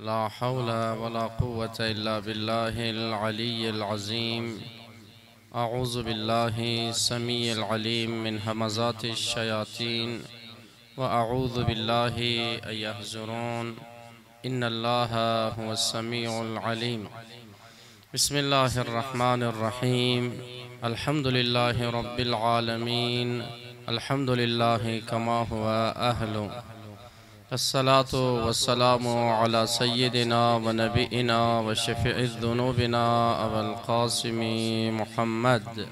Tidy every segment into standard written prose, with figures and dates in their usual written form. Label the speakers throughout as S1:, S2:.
S1: لا حول ولا قوة إلا بالله العلي العظيم. أعوذ بالله السميع العليم من همزات الشياطين وأعوذ بالله أن يحضرون. إن الله هو السميع العليم. بسم الله الرحمن الرحيم. الحمد لله رب العالمين. الحمد لله كما هو أهله. الصلاة والسلام على سيدنا ونبينا وشفيع ذنوبنا أبا القاسم محمد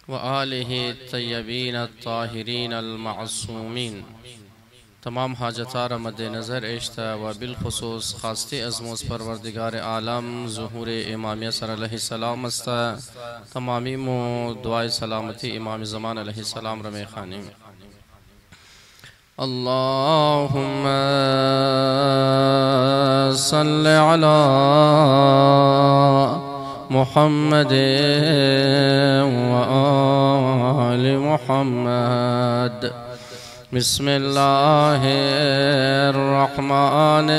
S1: وآله الطيبين الطاهرين المعصومين. تمام حاجتار مد نظر اشتا و بالخصوص خاصتی ازموز پروردگار عالم ظهور امامیه سر علیه السلام استا. تمامی مو دعای سلامتی امام زمان علیه السلام رمی خانیم. اللهم صل على محمد وآل محمد. بسم الله الرحمن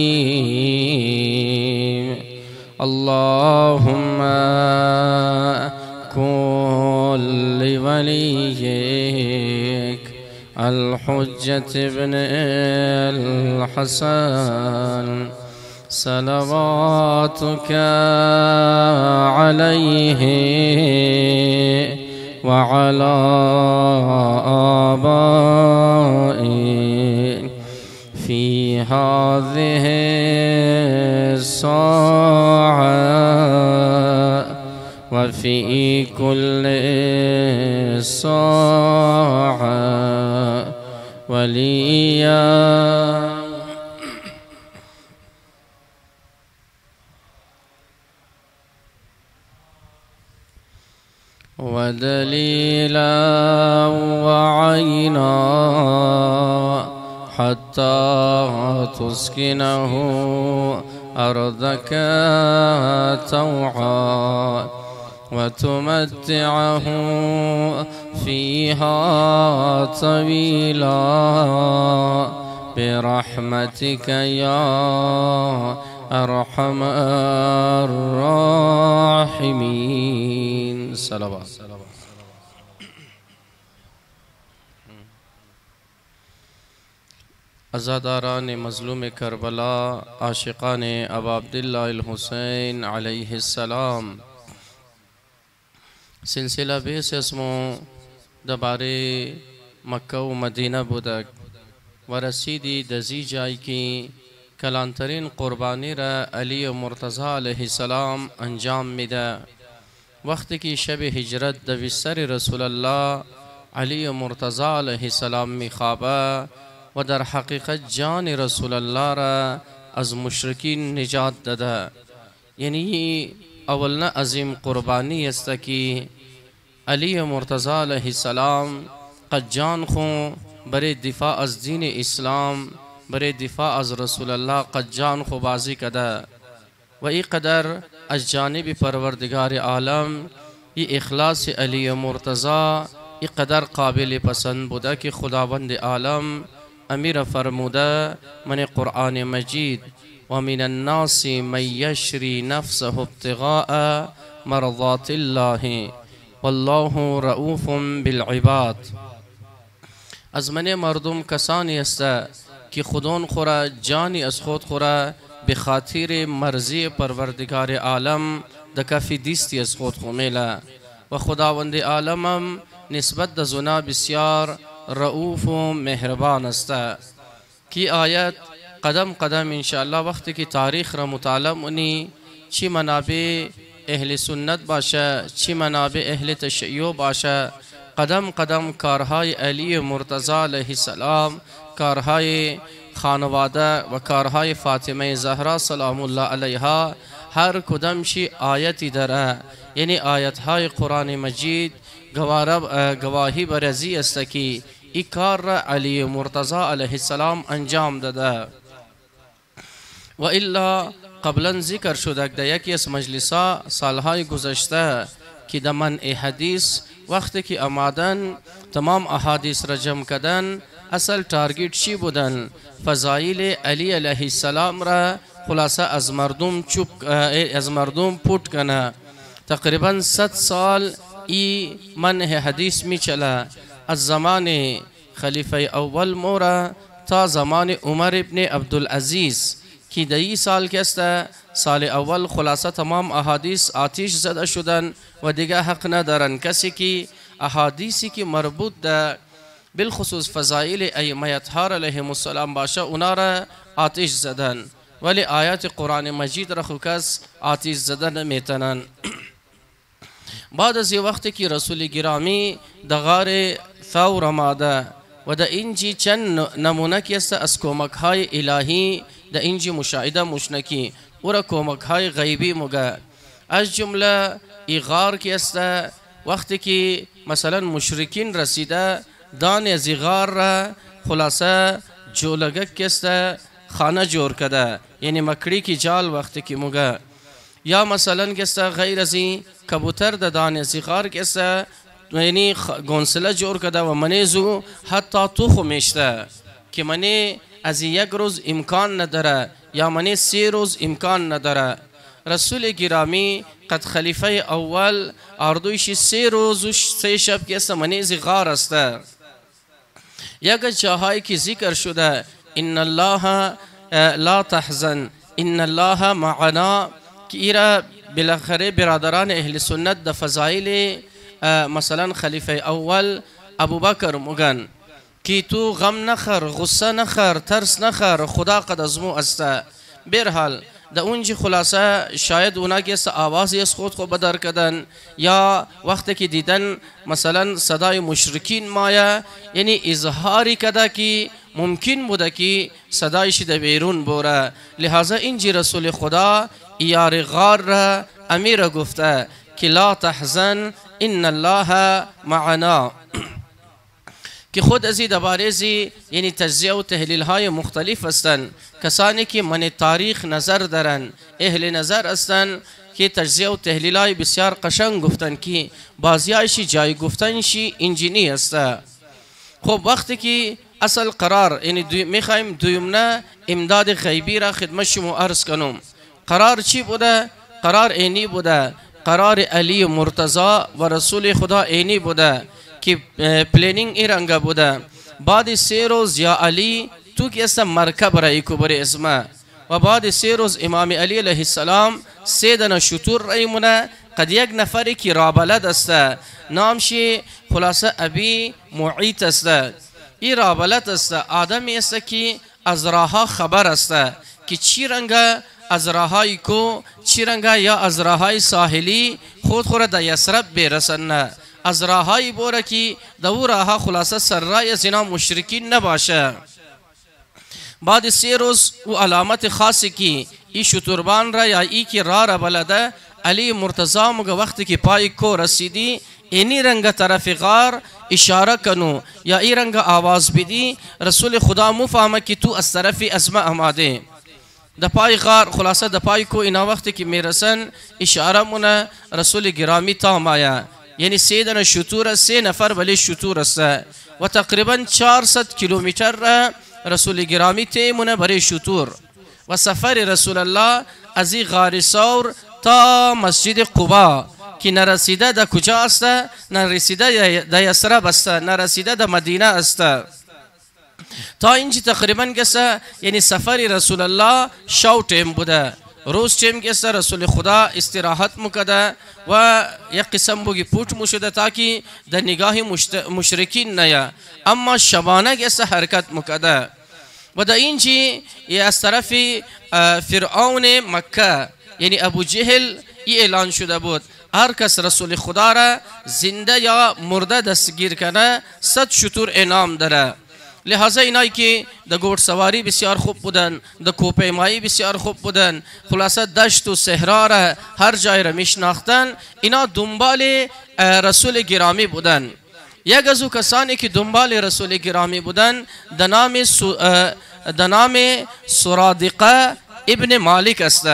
S1: الرحيم. اللهم كن لوليك الحجة بن الحسن صلواتك عليه وعلى آبائه في هذه الساعة وفي كل ساعة وليا ودليلا وعينا حتى تسكنه أرضك طوعا وتمتعه فيها طويلا برحمتك يا أرحم الراحمين. صلوات. عزاداران مظلوم کربلا، عاشقان ابا عبداللہ الحسین علیہ السلام، سلسلہ بیس اسمو دبارے مکہ و مدینہ بودک ورسیدی دزی جائی کی کلانترین قربانی را علی و مرتضی علیہ السلام انجام میده. وقت کی شب ہجرت دویسر رسول اللہ علی و مرتضی علیہ السلام می خوابه و در حقیقت جان رسول الله را از مشرکین نجات داده. یعنی اولنا عظیم قربانی است که علی و مرتضی علیہ السلام قد جان خو برای دفاع از دین اسلام، برای دفاع از رسول الله قد جان خو بازی کده و ای قدر از جانب پروردگار عالم ای اخلاص علی و مرتضی ای قدر قابل پسند بوده که خداوند عالم امیر فرموده من قرآن مجید و من الناس من یشری نفسه ابتغاء مرضات الله والله رؤوف بالعباد. از من مردم کسانی است که خودون خورا جانی از خود خورا بخاطر مرضی پروردگار عالم دکفی دیستی از خود خمیله و خداوند عالمم نسبت دزونا بسیار رؤوف و مهربان است. کی آیت قدم قدم انشاءالله وقتی که تاریخ را مطالعه منی چی منابع اهل سنت باشه چی منابع اهل تشیع باشه قدم قدم کارهای علی مرتضی علیه السلام، کارهای خانواده و کارهای فاطمه زهرا سلام الله علیها هر کدامشی آیتی داره. یعنی آیتهای قرآن مجید گواهی برزی است که این کار را علی مرتضی علیه السلام انجام داده. و الا قبلا ذکر شده در یکی از مجلسا سالهای گذشته که در منع حدیث وقتی که آمدن تمام احادیث را جمع کردن، اصل تارگت چی بودن؟ فضایل علی علیه السلام را خلاصه از مردم پوٹ کنه. تقریبا 100 سال ای منع حدیث می چلا، از زمان خلیفه اول مورا تا زمان عمر ابن عبدالعزیز که 10 سال کسته. سال اول خلاصه تمام احادیث آتیش زده شدن و دیگه حق ندارن کسی که احادیثی که مربوط ده بالخصوص فضائل ائمه اطهار علیهم السلام باشه اونا را آتیش زدن، ولی آیات قرآن مجید را کس آتیش زدن نمیتنن. بعد از وقتی که رسول گرامی در غار ثور آمده و در اینجی چند نمونه کیست از کمک های الهی در اینجی مشاهده مشنکی او را کمک های غیبی مگه. از جمله ای غار کیست وقتی که مثلا مشرکین رسیده دان از غار را خلاصه جولگک کیست خانه جور کده، یعنی مکڑی کی جال وقتی که مگه. یا مثلا کیست غیر از این کبوتر در دان از غار کیست یعنی گونسله جور کده و منیزو حتی تو میشته که منی از 1 روز امکان نداره یا منی 3 روز امکان نداره. رسول گرامی قد خلیفه اول اردویش 3 روز و 3 شب که منیز غار است. یک جاهایی که ذکر شده ان الله لا تحزن ان الله معنا که ایرا بالاخره برادران اهل سنت د فضائل مثلا خلیفه اول ابوبکر مگن که تو غم نخر، غصه نخر، ترس نخر، خدا قد از مو است. برحال در اونجی خلاصه شاید اونا که آوازی از خود بدر کردن یا وقتی که دیدن مثلا صدای مشرکین مایا، یعنی اظهاری کده که ممکن بوده که صدایش در بیرون بوره. لحاظا اینجی رسول خدا ایار غار را امیر گفته که لا تحزن ان الله معنا که خود ازی دبارزی یعنی تجزیه و تحلیل های مختلف هستند. کسانی که من تاریخ نظر دارن اهل نظر هستند که تجزیه و تحلیل های بسیار قشنگ گفتن که بازیایشی جای گفتنشی انجینی است. خب وقتی که اصل قرار یعنی میخوایم دویمنه امداد غیبی را خدمت شما عرض کنم. قرار چی بوده؟ قرار اینی بوده، قرار علی مرتضی و رسول خدا اینی بوده که پلینینگ ایرانگا بوده. بعد 3 روز یا علی تو که است مرکب رای کبر اسمه و بعد 3 روز امام علی علیه السلام 3 دانه شطور رای مونه. قد یک نفری که رابلد است نامشی خلاصه ابی معیط است. این رابلد است آدمی است که از راها خبر است که چی رنگه از راهای کو چی رنگه یا از راهای ساحلی خود در یسرب برسنه، از راهایی بوره که دو راه خلاصه سرای زنا مشرکین نباشه. بعد 3 روز او علامت خاصی که ای شتربان را یا ای که را بلده علی مرتضی مگه وقتی که پای کو رسیدی اینی رنگ طرف غار اشاره کنو یا ای رنگ آواز بدی، رسول خدا مفهمه که تو از طرف ازمه آماده. د پای غار خلاصه د پای کو اینا وقتی که میرسن اشاره مونه رسول گرامی تا مایا، یعنی 3 دانه شطور 3 نفر ولی شطور است و تقریبا 400 کیلومتر را رسول گرامی تیمونه برای شطور و سفر رسول الله از غار ثور تا مسجد قبا که نرسیده در کجا است؟ نرسیده در یثرب است، نرسیده در مدینه است. تا اینجا تقریبا گسه یعنی سفر رسول الله شو تیم بوده. روز تیم گسه رسول خدا استراحت مکده و یک قسم بگی پوٹ مشده تا که در نگاه مشرکین نیا، اما شبانه گسه حرکت مکده و در اینجا از طرف فرعون مکه یعنی ابو جهل ای اعلان شده بود هر کس رسول خدا را زنده یا مرده دستگیر کنه 100 شطور انعام داره. لحاظا اینایی که در گوٹ سواری بسیار خوب بودن، در کوپیمایی بسیار خوب بودن، خلاصه دشت و صحرا را هر جای را میشناختن، اینا دنبال رسول گرامی بودن. یک از او کسانی که دنبال رسول گرامی بودن در نام سرادقه ابن مالک است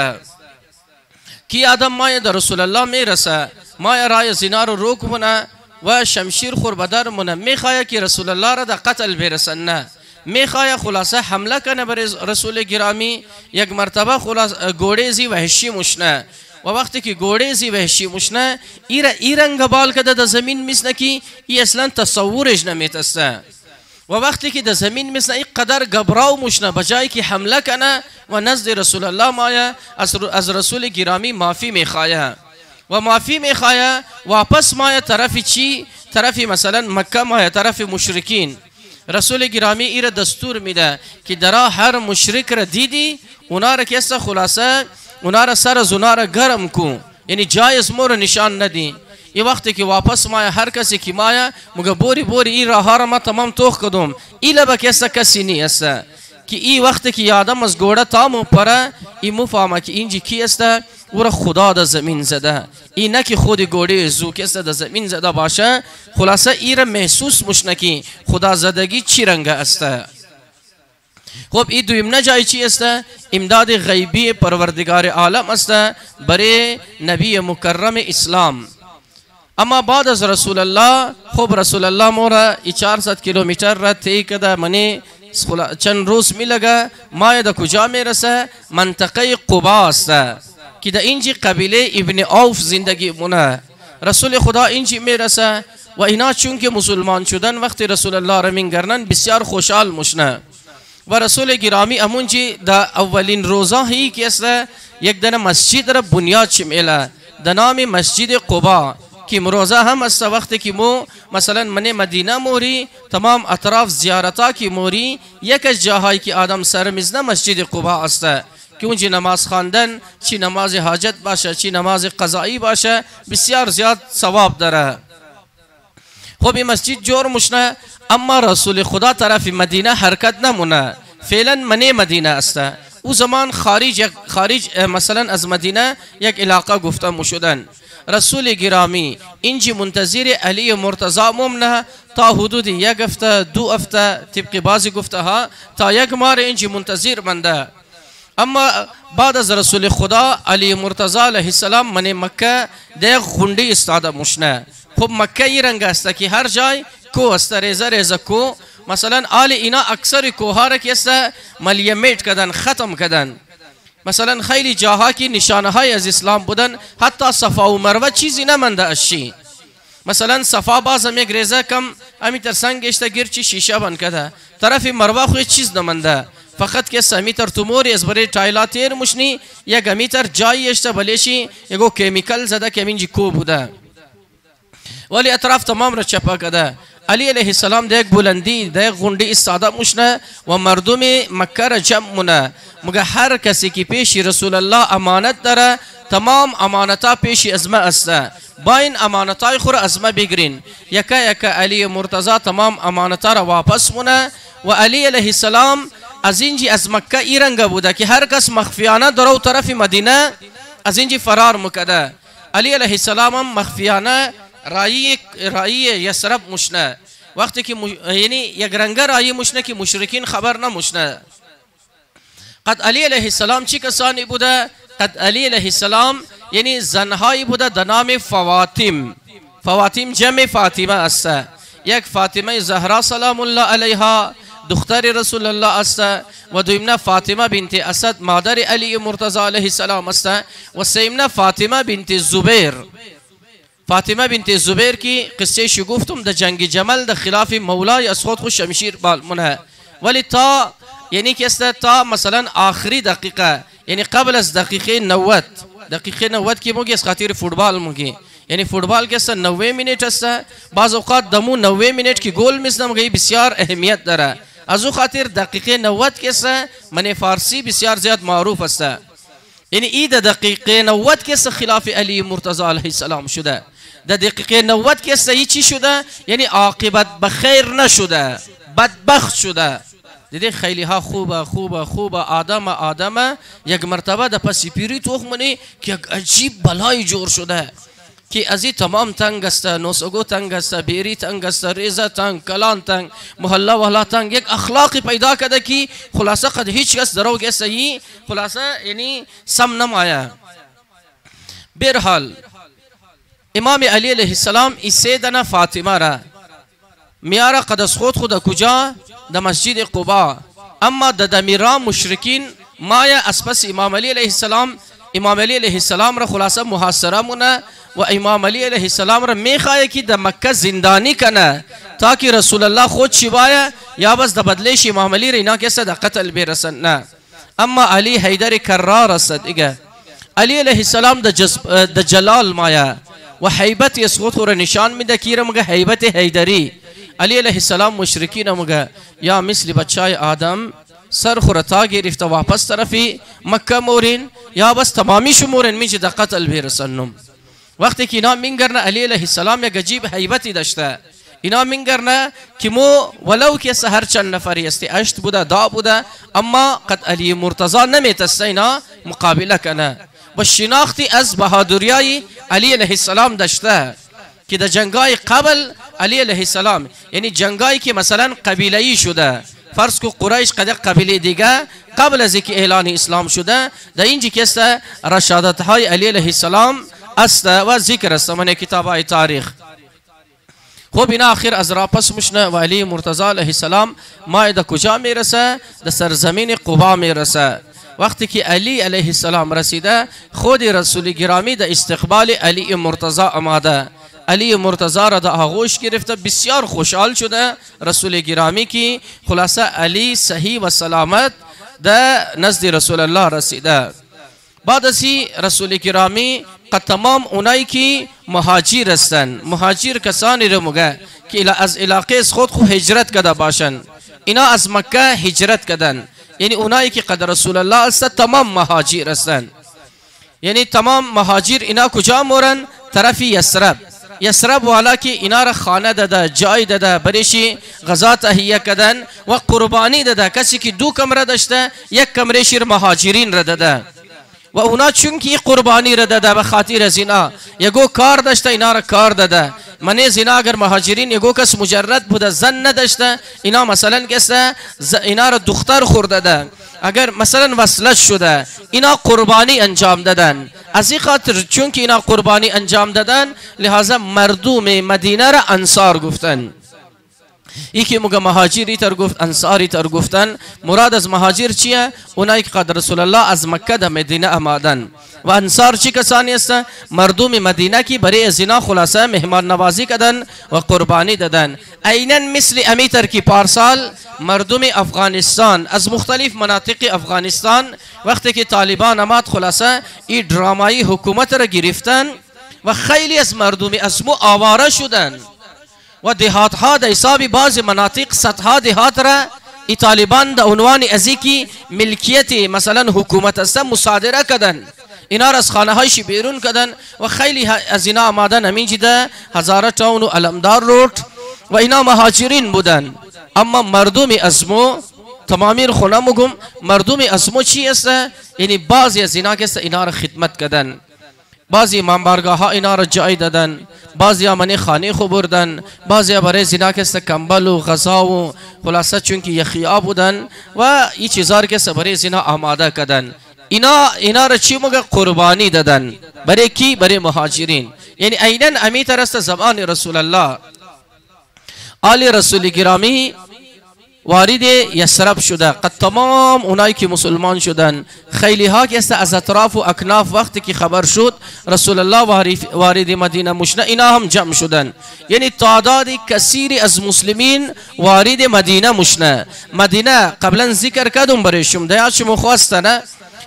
S1: که آدم مای در رسول الله میرسه مایا رای زنا رو روک مونه و شمشیر خور بدر مونه. میخواه که رسول الله را در قتل برسن، نه میخواه خلاصه حمله کنه بر رسول گرامی. یک مرتبه خلاصه گوڑه زی وحشی مشنه و وقتی که گوڑه زی وحشی مشنه ایرنگ بال کده در زمین میسنه که ای اصلا تصورش نمیتسته و وقتی که در زمین میسنه ای قدر گبراو مشنه بجایی که حمله کنه و نزد رسول الله مایا از رسول گرامی معافی میخواه و معافی میخواه واپس مایا طرف چی؟ طرف مثلا مکه مایا طرف مشرکین. رسول گرامی ایر دستور میده که درا هر مشرک را دیدی اونا را کسا خلاصه اونا را سر از اونا را گرم کن، یعنی جایز مور نشان ندی. این وقتی که واپس مایا هر کسی که مایا مگه بوری این راه را ما تمام توخ کدوم ایلا با کسی نی است که این وقتی که آدم از گوڑه تامو پره این مفهمه که اینجی کی است او را خدا در زمین زده، این نه که خود گوڑه زو کسی در زمین زده باشه. خلاصه این را محسوس مشنکی خدا زدگی چی رنگ است. خب این دویمنه جای چی است؟ امداد غیبی پروردگار عالم است برای نبی مکرم اسلام. اما بعد از رسول الله، خب رسول الله مورا 400 کیلومتر را طی کده، منی چند روز می لگه. ما دا کجا می رسه؟ منطقه قبا است که دا اینجی قبیله ابن عوف زندگی مونه. رسول خدا اینجی می رسه و اینا چون که مسلمان شدن وقتی رسول الله را میگرنن بسیار خوشحال مشنه و رسول گرامی امونجی دا اولین روزا هی که است یک دن مسجد را بنیاد شمیله دا نام مسجد قبا که مروزه هم است. وقتی که مو مثلا من مدینه موری تمام اطراف زیارتا کی موری یک از جاهایی که آدم سر میزنه مسجد قبا است که اونجا نماز خواندن چی نماز حاجت باشه چی نماز قضایی باشه بسیار زیاد ثواب داره. خب این مسجد جور مشنه، اما رسول خدا طرف مدینه حرکت نمونه. فعلا من مدینه است. او زمان خارج مثلا از مدینه یک علاقه گفته مشدن. رسول گرامی اینجی منتظر علی مرتضی ممنه تا حدود یک هفته دو هفته طبق بعضی گفته ها تا یک ماه اینجی منتظر منده. اما بعد از رسول خدا علی مرتضی علیه السلام من مکه دیگ غنڈی استاده مشنه. خب مکه ای رنگ است که هر جای کو است، ریزه کو. مثلا آل اینا اکثر کوها را که است ملیمیت کردن، ختم کردن. مثلا خیلی جاها که نشانه های از اسلام بودن حتی صفا و مروه چیزی نمانده اشی. مثلا صفا باز هم یک ریزه کم امی تر سنگش تا گرچی شیشه بند کده، طرف مروه خوی چیز نمانده، فقط که امی تر توموری از برای تایلا تیر مشنی یک امی تر جایش تا بلیشی یکو کیمیکل زده که امینجی کو بوده ولی اطراف تمام را چپا کده. علی علیه السلام دیگ بلندی دیگ غنڈی استاده مشنه و مردم مکه را جمع مونه. مگه هر کسی که پیش رسول الله امانت داره تمام امانتا پیش ازمه است، با این امانتای خور ازمه بگیرین. یکا علی مرتضی تمام امانتا را واپس مونه و علی علیه السلام از اینجی از مکه ایرنگه بوده که هر کس مخفیانه درو طرف مدینه از اینجی فرار مکده. علی علیه السلام مخفیانه رایی یسرب مشنه، وقتی که یعنی یک رنگ رایی مشنه که مشرکین خبر نمشنه. قد علی علیه السلام چی کسانی بوده؟ قد علی علیه السلام یعنی زنهایی بوده در نام فواتیم. فواتیم جمع فاطمه است. یک فاطمه زهرا سلام الله علیها دختر رسول الله است و دویمنه فاطمه بنت اسد مادر علی مرتضی علیه السلام است و سیمنه فاطمه بنت زبیر. فاطمه بنت زبیر کی قصه شو گفتم در جنگ جمل در خلاف مولای از خود شمشیر بالمنه، ولی تا یعنی که است تا مثلا آخری دقیقه یعنی قبل از دقیقه 90 کی موگی از خاطر فوتبال موگی، یعنی فوتبال که است 90 منیت است. بعض اوقات دمو 90 منیت کی گل میزنم گی بسیار اهمیت داره. از او خاطر دقیقه 90 که است من فارسی بسیار زیاد معروف است. یعنی ای دقیقه 90 که است خلاف علی مرتضی علیه السلام شده. در دقیقه 90 که است چی شده؟ یعنی عاقبت بخیر نشده، بدبخت شده. دیدی خیلی ها خوبه آدم یک مرتبه در پسی پیری توخ منی که یک عجیب بلای جور شده که ازی تمام تنگ است، نوسگو تنگ است، بیری تنگ است، ریزه تنگ، کلان تنگ، محله وحلا تنگ. یک اخلاقی پیدا کرده که خلاصه قد هیچ کس درو گسته ای خلاصه یعنی سم نمایا. برحال امام علی علیه السلام ای سیدنا فاطمه را میاره قدس خود کجا د مسجد قبا. اما د دمیران مشرکین مایا اسپس امام علی علیه السلام را خلاصه محاصره مونه و امام علی علیه السلام را میخواه که د مکه زندانی کنه تاکه رسول الله خود شبایه یا بس د بدلش امام علی را اینا کسه د قتل برسن. نه، اما علی حیدر کرار است دیگه. علی علیه السلام د جلال مایا و حیبت یسقط را نشان میده که مگه حیبت حیدری. علی علیه السلام مشرکین مگه یا مثل بچای آدم سر خورتا گرفته واپس طرفی مکه مورین یا بس تمامی شمورین میشه د قتل برسنم. وقتی که اینا منگرنه علی علیه السلام یک عجیب حیبتی داشته. اینا منگرنه که مو ولو که هر چند نفری استی اشت بوده دا بوده اما قد علی مرتضی نمیتسته اینا مقابله کنه و شناختی از بهادریای علی علیه السلام داشته که در جنگای قبل علی علیه السلام یعنی جنگایی که مثلا قبیله‌ای شده فرض کو قریش قد قبیله دیگه قبل از اینکه اعلان اسلام شده در اینجا که است رشادت های علی علیه السلام است و ذکر است من کتابای تاریخ. خب اینا آخر از را پس مشنه و علی مرتضی علیه السلام مایده کجا میرسه؟ در سرزمین قبا میرسه. وقتی که علی علیه السلام رسیده خود رسول گرامی در استقبال علی مرتضی آمده. علی مرتضی را در آغوش گرفته بسیار خوشحال شده رسول گرامی که خلاصه علی صحیح و سلامت در نزد رسول الله رسیده. بعد ازی رسول گرامی قد تمام اونایی که مهاجر هستند مهاجر کسانی رو مگه که از علاقه خود هجرت کرده باشند اینا از مکه هجرت کردن یعنی اونایی که قد رسول الله است تمام مهاجر هستند. یعنی تمام مهاجر اینا کجا مورن؟ طرف یسرب والا که اینا را خانه داده جای داده بریشی غذا تهیه کردن و قربانی داده. کسی که دو کمره داشته یک کمره شیر مهاجرین را داده و اونا چونکی قربانی را داده به خاطر زنا یگو کار داشته اینا را کار داده. منی زنا اگر مهاجرین یگو کس مجرد بوده زن نداشته اینا مثلا کسته اینا را دختر خورده ده اگر مثلا وصلت شده اینا قربانی انجام دادن. از این خاطر چونکه اینا قربانی انجام دادن لحاظا مردم مدینه را انصار گفتن. یکی مگه مهاجری تر گفت انصاری تر گفتن. مراد از مهاجر چیه؟ اونایی که قد رسول الله از مکه در مدینه آمدن. و انصار چی کسانی هستند؟ مردم مدینه که برای زنا خلاصه مهمان نوازی کردن و قربانی دادن. عیناً مثل امیتر که پارسال مردم افغانستان از مختلف مناطق افغانستان وقتی که طالبان آمد خلاصه این درامایی حکومت را گرفتن و خیلی از مردم اسمو آواره شدن و دهات ها در حساب بعض مناطق صدها دهات را ای طالبان در عنوان ازیکی ملکیت مثلا حکومت است مصادره کردن. اینا را از خانه هایش بیرون کردن و خیلی از اینا آمدن همین جده هزاره تاون و علمدار روড و اینا مهاجرین بودن. اما مردم اسمو تمامی خونه مگم مردم اسمو چی است؟ یعنی بعضی از اینا که اینا را خدمت کردن بعضی منبرگاه ها اینا را جای دادن بعضی ها منی خانه خو بردن بعضی ها برای زنا که کمبل و غذا و خلاصه چونکه یخیا بودن و این چیزا که برای زنا آماده کردن. اینا را چی مگه قربانی دادن برای کی؟ برای مهاجرین. یعنی عیناً امیتر است زمان رسول الله آل رسول گرامی وارد یسرب شده. قد تمام اونایی که مسلمان شدن خیلی ها که از اطراف و اکناف وقتی که خبر شد رسول الله وارد مدینه مشنه اینا هم جمع شدن. یعنی تعداد کثیری از مسلمین وارد مدینه مشنه. مدینه قبلا ذکر کردم برای شما دیاد شما خواستنه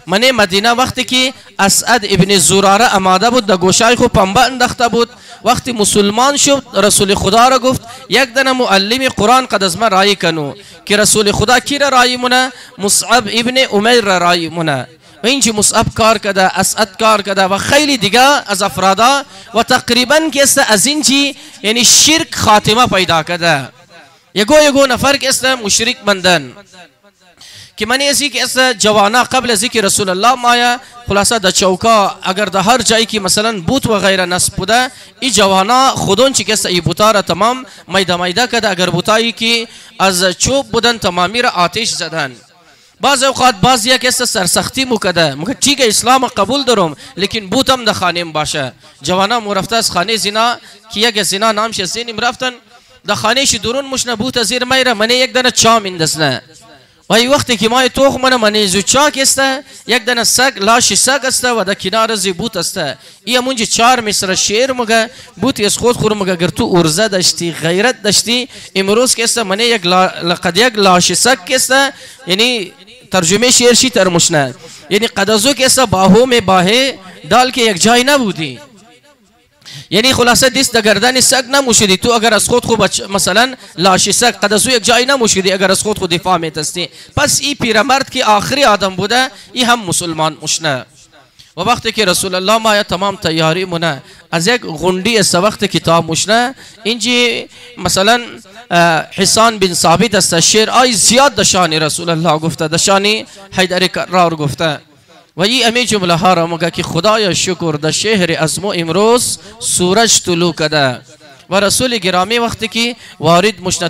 S1: من مدینه وقتی که اسعد ابن زراره آماده بود در گوشای خو پنبه انداخته بود وقتی مسلمان شد رسول خدا را گفت یک دنه معلم قرآن قد از من رای کنو که رسول خدا کی را رای مونه؟ مصعب ابن عمیر را رای مونه و اینجا مصعب کار کده اسعد کار کده و خیلی دیگه از افرادا و تقریبا که از اینجا یعنی شرک خاتمه پیدا کده. یگو نفر که است مشرک بندن که من ایسی که است جوانا قبل از اینکه رسول الله مایا خلاصه در چوکا اگر در هر جایی که مثلا بوت و غیره نصب بوده این جوانا خودون چی که است ای بوتا را تمام میده کده. اگر بوتایی که از چوب بودن تمامی را آتش زدن بعض اوقات بعض یک است سرسختی مکده مگه ٹھیک ہے اسلام قبول دارم لیکن بوتم ده خانیم باشه. جوانا مرفته از خانه زنا که یک زنا نامش زینیم رفتن ده خانه شی درون مشنه بوت زیر میره منه یک دانه چا میندسنه و ای وقتی که مای توخ منه زو چاک است یک دانه سگ لاش سگ است و ده کنار زی بوت است ای منجی 4 مصر شعر مگه بوت از خود خور مگه گر تو ارزه داشتی غیرت داشتی امروز که است منه یک لقد یک لاش سگ است یعنی ترجمه شعر شی ترمشنه یعنی قدازو که است باهو میں باهه دال که یک جای نبودی یعنی خلاصه دست در گردن سگ نموشیدی تو اگر از خود مثلا لاش سگ قدازو یک جای نموشیدی اگر از خود دفاع میتستی. پس ای پیرمرد که آخری آدم بوده ای هم مسلمان مشنه و وقتی که رسول الله ما تمام تیاری مونه از یک غندی است وقت کتاب مشنه اینجی مثلا حسان بن ثابت است شعر آی زیاد دشانی رسول الله گفته دشانی حیدر کرار گفته و یہ امی جمله ها را مگه که خدایا شکر در شهر ازمو امروز سورج طلوع کده و رسول گرامی وقتی که وارد مشنه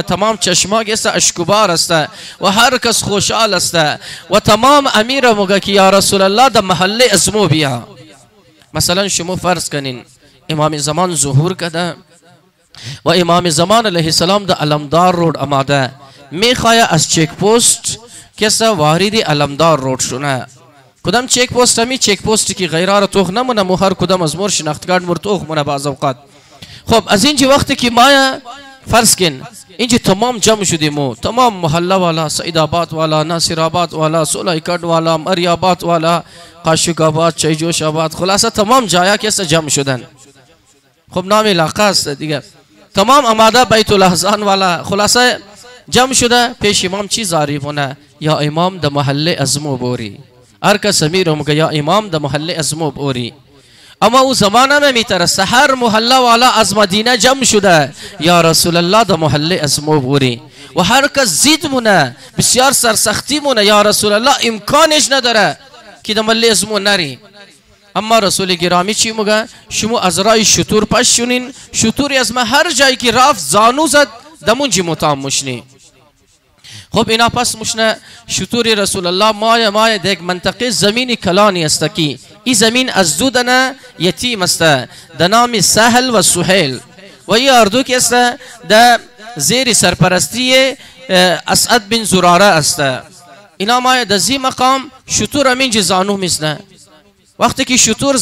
S1: تمام چشما گست اشکبار است و هر کس خوشحال است و تمام امیر مگه که یا رسول الله در محله ازمو بیا. مثلا شما فرض کنین امام زمان ظهور کده و امام زمان علیه السلام در علمدار رود آماده میخواه از چک پوست کسا وارد علمدار رود شونه کدام چک پوست همی چک پوستی که غیرار توخ نمونه مو هر کدام از مور شناختگان مور توخ مونه بعض اوقات. خب از اینجا وقتی که ما فرض کن اینجا تمام جمع شدیم و تمام محله والا سعید آباد والا ناصر آباد والا سولای کد والا مری آباد والا قاشق آباد چیجوش آباد خلاصه تمام جایا کسا جمع شدن. خب نام علاقه است دیگه تمام آماده بیت الاحزان والا خلاصه جمع شده پیش امام چی زاری مونه یا امام د محله ازمو بوری هر کس امیر مگه یا امام د محله ازمو بوری. اما او زمانه نمیترسته هر محله والا از مدینه جمع شده یا رسول الله د محله ازمو بوری و هر کس زید مونه بسیار سرسختی مونه یا رسول الله امکانش نداره که د محله ازمو نری. اما رسول گرامی چی مگه شما از رای شطور پش شونین شطوری از ما هر جایی که رفت زانو زد دمونجی متام مشنی. خب اینا پس مشنه شطور رسول الله مایه دیگ منطقه زمین کلانی است کی ای زمین از دو دنه یتیم است د نام سهل و سهیل و ای اردو که است د زیر سرپرستی اسعد بن زراره است. اینا مایه د زی مقام شطور امین زانو میزنه وقتی که شطور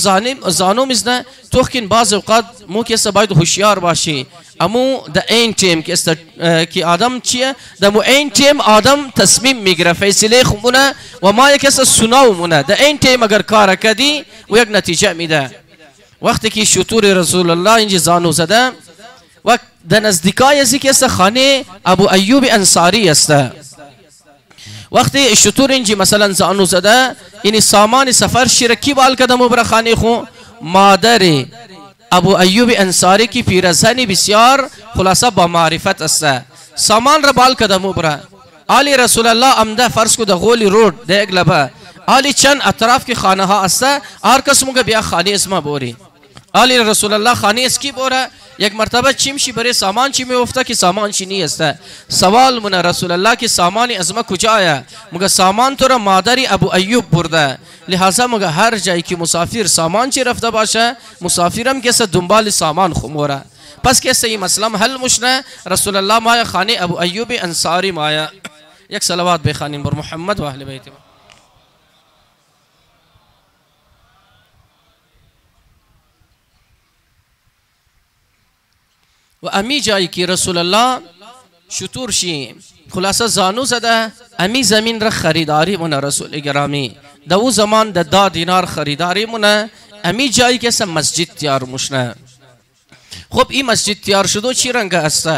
S1: زانو میزنه تو کن بعض اوقات مو که است باید هوشیار باشی امو د این تیم که است که آدم چیه د مو این تیم آدم تصمیم میگیره فیصله خونه و ما یک است سناو مونه د این تیم اگر کار کردی و یک نتیجه میده. وقتی که شطور رسول الله اینجا زانو زده و د نزدیکای ازی که است خانه ابو ایوب انصاری است. وقتی شطور اینجا مثلا زانو زده یعنی سامان سفر شرکی بال کدم بر خانه خو مادر ابو ایوب انصاری کی پیرزنی بسیار خلاصه با معرفت است سامان را بال کدم بر آلی رسول الله امده فرض کو د غولی روड د اگلبه آلی چند اطراف کی خانه ها است هر کس مگه بیا خانه اسما بوری آلی رسول الله خانه اسکی بوره یک مرتبه چیم شی برای سامان چی میفته که سامان چی نیست سوال من رسول الله که سامان از ما کجا آیا مگه سامان تو را مادری ابو ایوب برده لحاظا مگه هر جایی که مسافر سامان چی رفته باشه مسافرم کسه دنبال سامان خموره پس کسه این مسئله حل مشنه رسول الله مایا خانه ابو ایوب انصاری مایا یک صلوات بخوانیم بر محمد و اهل بیت و امی جایی که رسول الله شطور شی خلاصه زانو زده امی زمین را خریداری مونه رسول گرامی دو زمان د دینار خریداری مونه امی جایی که سم مسجد تیار مشنه. خب این مسجد تیار شدو چی رنگ است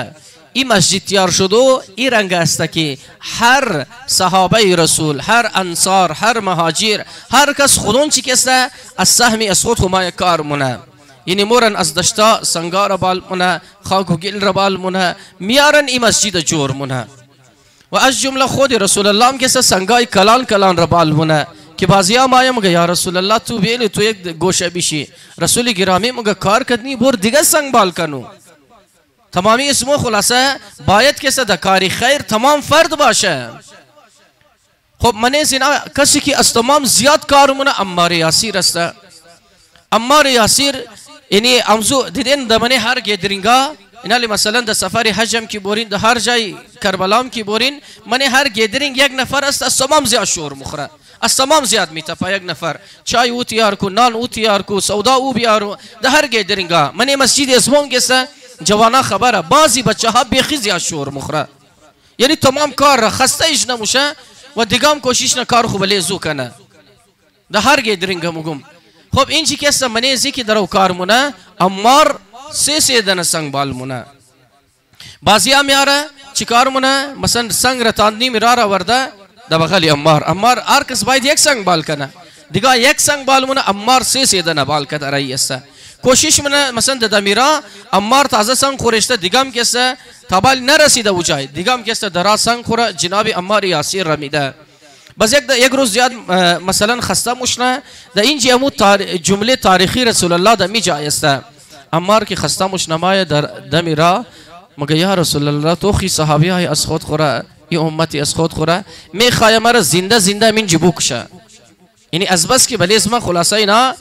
S1: این مسجد تیار شدو این رنگ است که هر صحابه رسول هر انصار هر مهاجر هر کس خودون چی کسته از سهمی از خود خمای کار مونه یعنی مورن از دشتا سنگار بال مونه خاک و گل ربال مونه میارن این مسجد جور مونه و از جمله خود رسول الله هم کسا سنگای کلان ربال مونه که بعضی ها مایا مگه یا رسول الله تو بیلی تو یک گوشه بیشی رسول گرامی مگه کار کردنی بور دیگه سنگ بال کنو تمامی اسمو خلاصه باید کسا دکاری خیر تمام فرد باشه خب من زینا کسی که از تمام زیاد کارمونه عمار یاسیر است. عمار یاسیر یعنی امزو دیدین دمنه هر گدرینگا اینالی مثلا در سفر حجم کی بورین در هر جای کربلام کی بورین من هر گدرینگ یک نفر است از تمام زیاد شور مخوره، از تمام زیاد میتپا یک نفر چای او تیار کو، نان او تیار کو، سودا او بیارو در هر گدرینگا. من مسجد اسمون گسه جوانا خبره بعضی بچه ها بیخی زیاد شور مخوره، یعنی تمام کار را خسته ایش نموشه و دیگام کوشش نکار خوب لیزو کنه در هر گدرینگا مگم. خب اینجی کسا منی زیکی درو کار مونه عمار سه دن سنگ بال مونه. بعضی هم یاره چی کار مونه مثلا سنگ را تاندنی میرارا ورده در بغل عمار هر کس باید یک سنگ بال کنه دیگه یک سنگ بال مونه عمار سه دن بال کده رایی است. کوشش منه مثلا در میرا عمار تازه سنگ خورشته دیگم کسا تابال نرسیده و جای دیگم کسا درا سنگ خوره جناب عمار یاسیر رمیده. بس یک روز زیاد مثلا خسته مشنه در اینجی امو جمله تاریخی رسول الله در می جای است. عمار کی خسته مشنه مای در دمی را مگه یا رسول الله تو خی صحابی های از خود خوره ای امتی از خود خوره می خواهی مرا زنده من جبو کشه، یعنی از بس که بلی اسم خلاصه اینا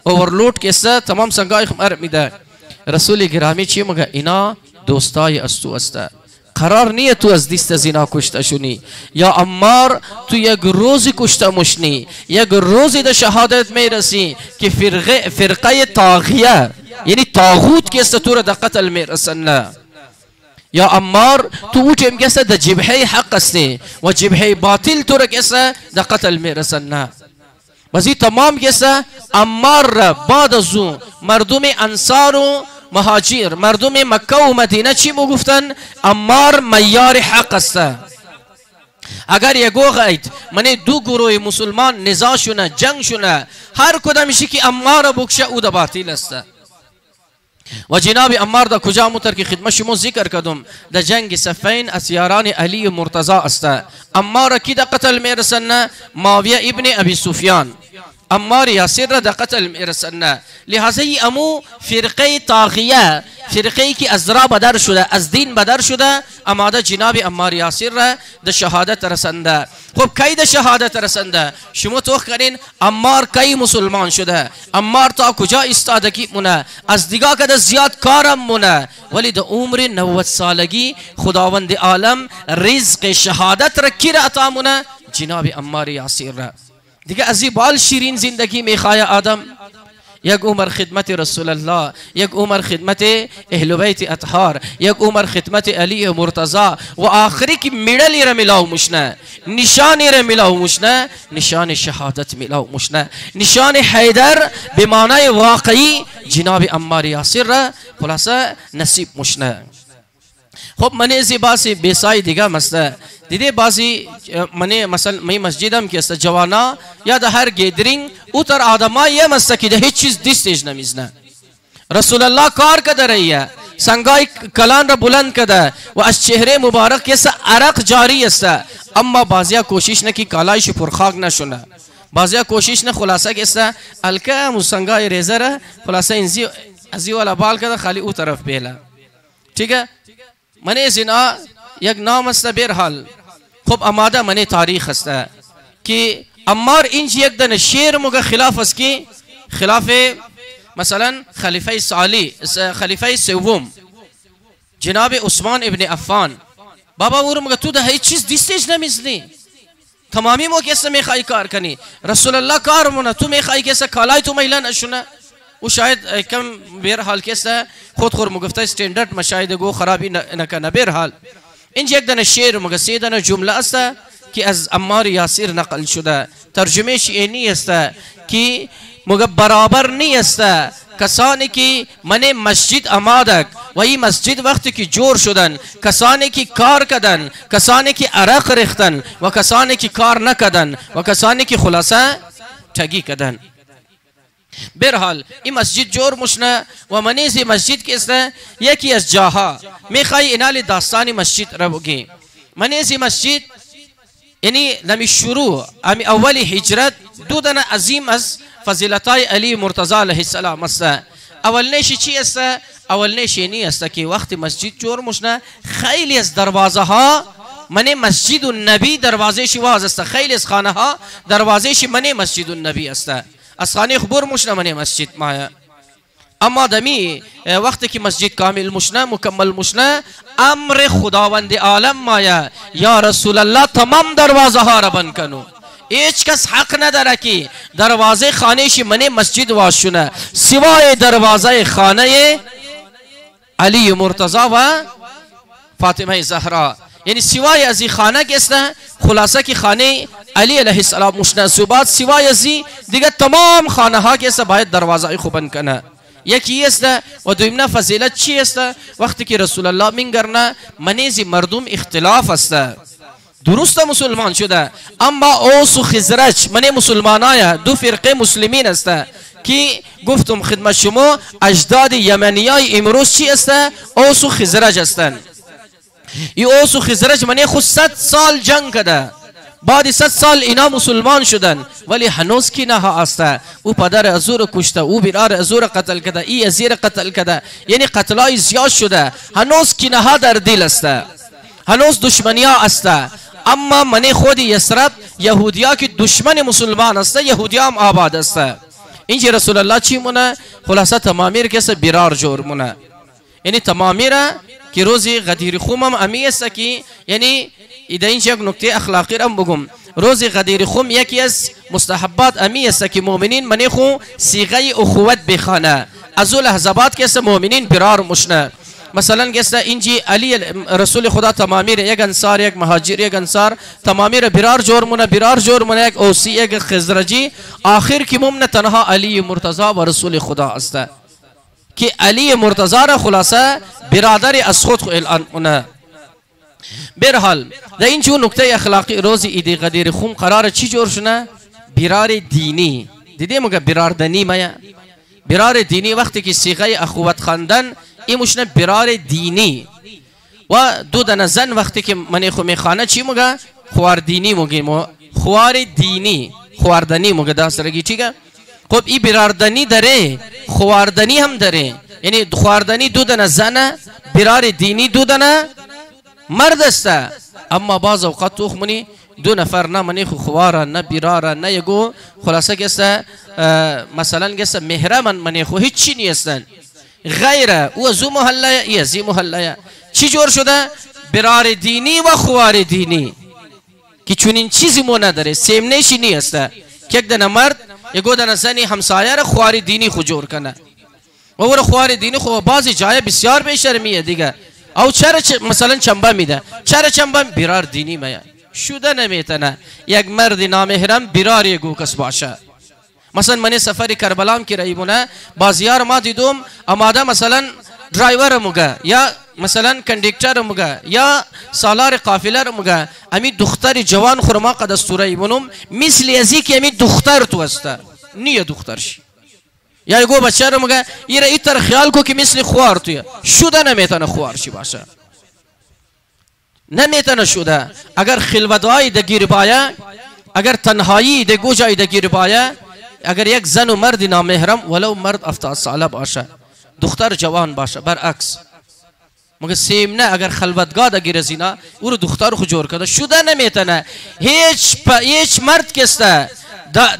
S1: اوورلود کسه تمام سنگای خمر میده. رسول گرامی چی مگه اینا دوستای از تو است، قرار نیه تو از دیست زینا کشته شونی یا عمار تو یک روزی کشته مشنی، یک روزی در شهادت میرسی که فرقه طاغیه یعنی طاغوت که است تو را در قتل میرسن. یا عمار تو اوچه میگسته در جبهه حق استی و جبهه باطل تو را کسته در قتل میرسن. وزی تمام کسته عمار را بعد از اون مردم انصار و مهاجر مردم مکه و مدینه چی مو گفتن؟ عمار معیار حق است. اگر یگو غید من دو گروه مسلمان نزاع شونه جنگ شونه هر کدامشی که عمار بکشه او دا باطل است. و جناب عمار دا کجا متر که خدمت شما ذکر کردم دا جنگ صفین از یاران علی مرتضی است. عمار کی دا قتل میرسن؟ معاویه ابن ابی سفیان عمار یاسر را در قتل میرسن. لحاظه امو فرقه طاغیه فرقه که از را بدر شده از دین بدر شده اماده جناب عمار یاسر را در شهادت رسنده. خب کی در شهادت رسنده؟ شما توخ کنین عمار کی مسلمان شده؟ عمار تا کجا استادگی مونه؟ از دیگه که زیاد کارم مونه ولی در عمر 90 سالگی خداوند عالم رزق شهادت را کی را عطا مونه؟ جناب عمار یاسر را. دیگه از بال شیرین زندگی میخواه آدم یک عمر خدمت رسول الله، یک عمر خدمت اهل بیت اطهار، یک عمر خدمت علی مرتضی و آخری کی میڈلی را ملاو مشنه نشانی را ملاو مشنه نشان شهادت ملاو مشنه نشان حیدر به معنای واقعی جناب عمار یاسر را خلاصه نصیب مشنه. خب من ازی باسی بیسای دیگه مسته دیده بازی منی مثلا می مسجدم که است جوانا یا ده هر گیدرینگ او تر آدمای یه مسته که ده هیچ چیز دیستش نمیزنه. رسول الله کار کده رهیه سنگای کلان را بلند کده و از چهره مبارک که است عرق جاری است، اما بازیا کوشش نکی کالایش پرخاک نشونه، بازیا کوشش نه خلاصه که است الکه سنگای ریزه را خلاصه اینزی ازی والا بال کده خالی او طرف بیله. ٹھیک ہے منی زنا یک نام است برحال. خب اماده منی تاریخ است که عمار اینج یک دن شیر مگه خلاف است کی خلاف مثلا خلیفه صالح خلیفه سوم جناب عثمان ابن عفان بابا او مگه تو ده هیچ چیز دیستش نمیزنی تمامی مو کیسه میخوای کار کنی رسول الله کار مونه تو میخوای کیسه کالای تو میلا نشونه و شاید کم برحال کیسه خود خور مگفته استاندارد مشاهد گو خرابی نکنه. برحال اینج یک دن شعر مگه سه دن جمله است که از عمار یاسر نقل شده. ترجمه اینی است که مگه برابر نیست کسانی که من مسجد آمادک و این مسجد وقتی که جور شدن کسانی که کار کردن کسانی که عرق ریختن و کسانی که کار نکردن و کسانی که خلاصه ٹگی کردن. برحال این مسجد جور مشنه و منیزی مسجد کیسته یکی از جاها میخوای اینالی داستانی مسجد را بگی. منیزی مسجد یعنی نمی شروع امی اولی هجرت دو دن عظیم از فضیلتای علی مرتضی علیه السلام است. اولنیشی چی است؟ اولنیشی نی است که وقتی مسجد جور مشنه خیلی از دروازه ها من مسجد النبی دروازه شی واز است. خیلی از خانه ها دروازه شی من مسجد النبی است. از خانه خبر مشنا من مسجد مایا. اما دمی وقتی که مسجد کامل مشنا مکمل مشنا امر خداوند عالم مایا یا رسول الله تمام دروازه ها را بند کنو. هیچ کس حق نداره که دروازه خانه شی من مسجد واشونه سوای دروازه خانه علی مرتضی و فاطمه زهرا. یعنی سوای از این خانه کسته خلاصه که خانه علی علیه السلام مشنا صوبات سوای از دیگه تمام خانه ها کسته باید دروازه خو بند کنه. یکی است و دویمنا فضیلت چی است؟ وقتی که رسول الله میگرنه منیزی مردم اختلاف است. درست مسلمان شده اما اوس و خزرج من مسلمانای دو فرقه مسلمین است که گفتم خدمت شما اجداد یمنیای امروز چی است؟ اوس و خزرج هستند. این اوس و خزرج من خود 100 سال جنگ کرده، بعد 100 سال اینا مسلمان شدن ولی هنوز کی نه است. او پدر ازور کشته، او برار ازور قتل کرده، ای ازیر قتل کرده، یعنی قتلای زیاد شده. هنوز کی نه در دل است، هنوز دشمنیا است. اما من خود یسرب یهودیا که دشمن مسلمان است، یهودیا هم آباد است. اینجا رسول الله چی مونه؟ خلاصه تمامیر کس برار جور مونه. یعنی تمامیره که روزی غدیر خوم هم امی است که یعنی ایده اینجا یک نکته اخلاقی هم بگم. روزی غدیر خوم یکی از مستحبات امی است که مؤمنین من خو صیغه اخوت بخانه. از اون لحظات که مؤمنین برار مشنه. مثلا گسته اینجی علی رسول خدا تمامیر یک انصار یک مهاجر یک انصار تمامیر برار جور مونه، برار جور مونه، یک اوسی یک خزرجی. آخر کی ممن تنها علی مرتضی و رسول خدا است که علی مرتضی را خلاصه برادر از خود الان مونه. برحال در این جو نکته اخلاقی روزی ایده غدیر خوم قرار چی جور شونه؟ برار دینی. دیدی مگه برار دینی میا؟ برار دینی وقتی که صیغه اخوت خواندن این مشنه برار دینی. و دو دن زن وقتی که من خو میخانه چی مگه؟ خواردینی مگه، خوار دینی خواردنی مگه دست رگی چیگه؟ خب این براردنی داره، خواردنی هم داره. یعنی خواردنی دو دن زنه، برار دینی دو دن مرد است. اما بعض اوقات تو خمونی دو نفر نه منی خو خواره نه براره نه یگو خلاصه گسته مثلا گسته مهرمن منی خو هیچی نیستن غیره او زو محله یا زی محله. چی جور شده؟ برار دینی و خوار دینی که چون این چیزی مو نداره سیمنشی نیست که یک دن مرد یگو دن زنی همسایه را خوار دینی خو جور کنه. و او خوار دینی خو بعضی جای بسیار بیشرمیه دیگه. او چرا مثلا چنبه میده، چرا چنبه؟ برار دینی میا شده نمیتنه یک مرد نامحرم برار یگو کس باشه. مثلا من سفر کربلام که رایبونه بازیار ما دیدم آماده مثلا درایور مگه یا مثلا کندکتر مگه یا سالار قافله مگه امی دختر جوان خورما قد استوره بونم مثل ازی که امی دختر تو است نیه دخترش یا یگو بچه رو مگه ایره ایتر خیال کو که مثل خوار توی شده نمیتونه خوار شی باشه، نمیتونه شده. اگر خلوتهای دگیر باید، اگر تنهایی دگو جای دگیر باید، اگر یک زن و مرد نامحرم ولو مرد 70 ساله باشه دختر جوان باشه برعکس مگه سیم نه اگر خلوتگاه دگیر زینا او رو دختر خو جور کرده شده نمیتونه. هیچ مرد کسته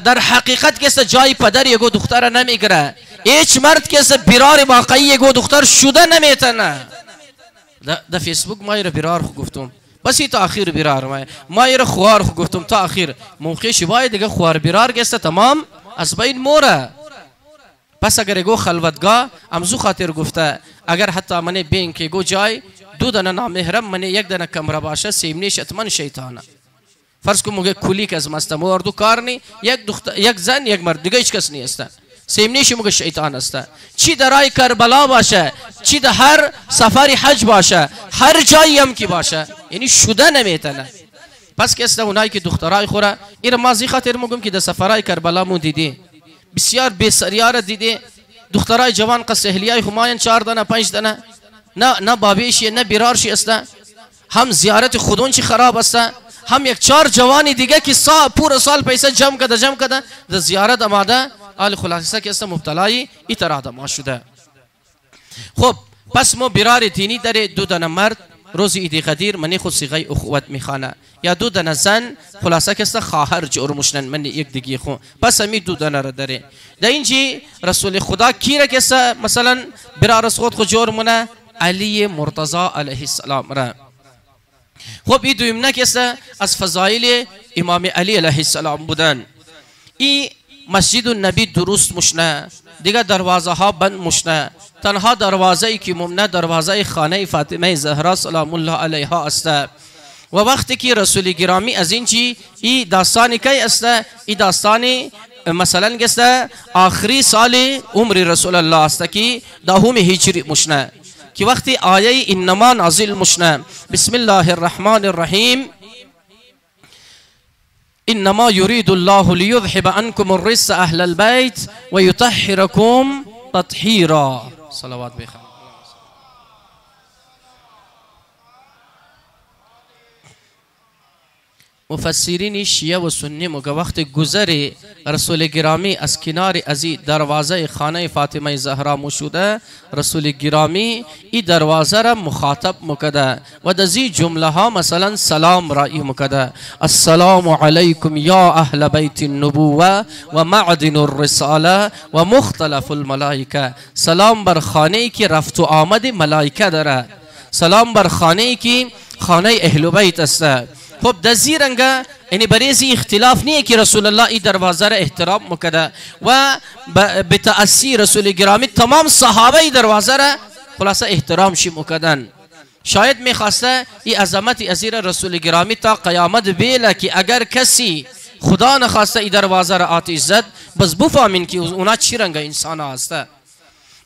S1: در حقیقت کسته جای پدر یگو دختر نمیگره، هیچ مرد کسته برار واقعی یگو دختر شده نمیتونه. در فیسبوک ما ایره برار خو گفتم بس تا آخر برار ما ایره خوار خو گفتم تا آخر موقع شبای دیگه خوار برار کسته تمام از بین موره. پس اگر یگو خلوتگاه امزو خاطر گفته اگر حتی من بین که یگو جای دو دنه نامحرم من یک دنه کمره باشه سیمنیش اتمن شیطانه. فرض کن مگه کلیک از مستم و اردو کار نی یک زن یک مرد دیگه هیچ کس نیست سیمنیش مگه شیطان است. چی درای کربلا باشه، چی در هر سفر حج باشه، هر جایی هم کی باشه یعنی شده نمیتونه. پس که اونایی که دخترای خوره این مازی خاطر میگم که در سفرای کربلا مون دیدی بسیار بسریار دیدی دخترای جوان قسهلیای هماین 4 دانه 5 دانه نه بابیشی نه برارشی است، هم زیارت خودون چی خراب است، هم یک 4 جوانی دیگه که پورا سال پیسه جمع کرده در زیارت آماده آل خلاصه که است مبتلای ایتر آدم شده. خب پس ما برار دینی داره دو دانه مرد روز ایدی قدیر منی خود صیغه اخوت میخوانه یا دو دانه زن خلاصه کسته خواهر جور مشنن من یک دیگه خو پس همی دو دانه را داره در اینجی رسول خدا کی را کسته مثلا برارس خود جور منه علی مرتضی علیه السلام را خب این دویمنه کسته از فضایل امام علی علیه السلام بودن. این مسجد النبی درست مشنه دیگه دروازه ها بند مشنه تنها دروازه ای که ممنه دروازه خانه فاطمه زهرا سلام الله علیها است و وقتی که رسول گرامی از این چی این داستانی که است این داستانی مثلا گسته آخری سال عمر رسول الله است که دهم هجری مشنه که وقتی آیه انما نازل مشنه بسم الله الرحمن الرحیم انما يريد الله ليذهب عنكم الرجس اهل البيت ويطهركم تطهيرا صلوات بخير. مفسرین شیعه و سنی موقع وقت گذر رسول گرامی از کنار ازی دروازه خانه فاطمه زهرا موجوده رسول گرامی ای دروازه را مخاطب مکده و دزی جمله ها مثلا سلام رایی مکده السلام علیکم یا اهل بیت النبوه و معدن الرساله و مختلف الملائکه سلام بر خانه ای که رفت و آمد ملائکه داره سلام بر خانه ای که خانه اهل بیت است. خب دزی رنگا یعنی بریزی اختلاف نیه که رسول الله ای دروازه را احترام مکده و به تأثیر رسول گرامی تمام صحابه ای دروازه را خلاصه احترام شی مکدن. شاید میخواسته ای عظمت ازیر رسول گرامی تا قیامت بیله که اگر کسی خدا نخواسته ای دروازه را آتش زد بس بفهمین که اونا چی رنگ انسان هسته.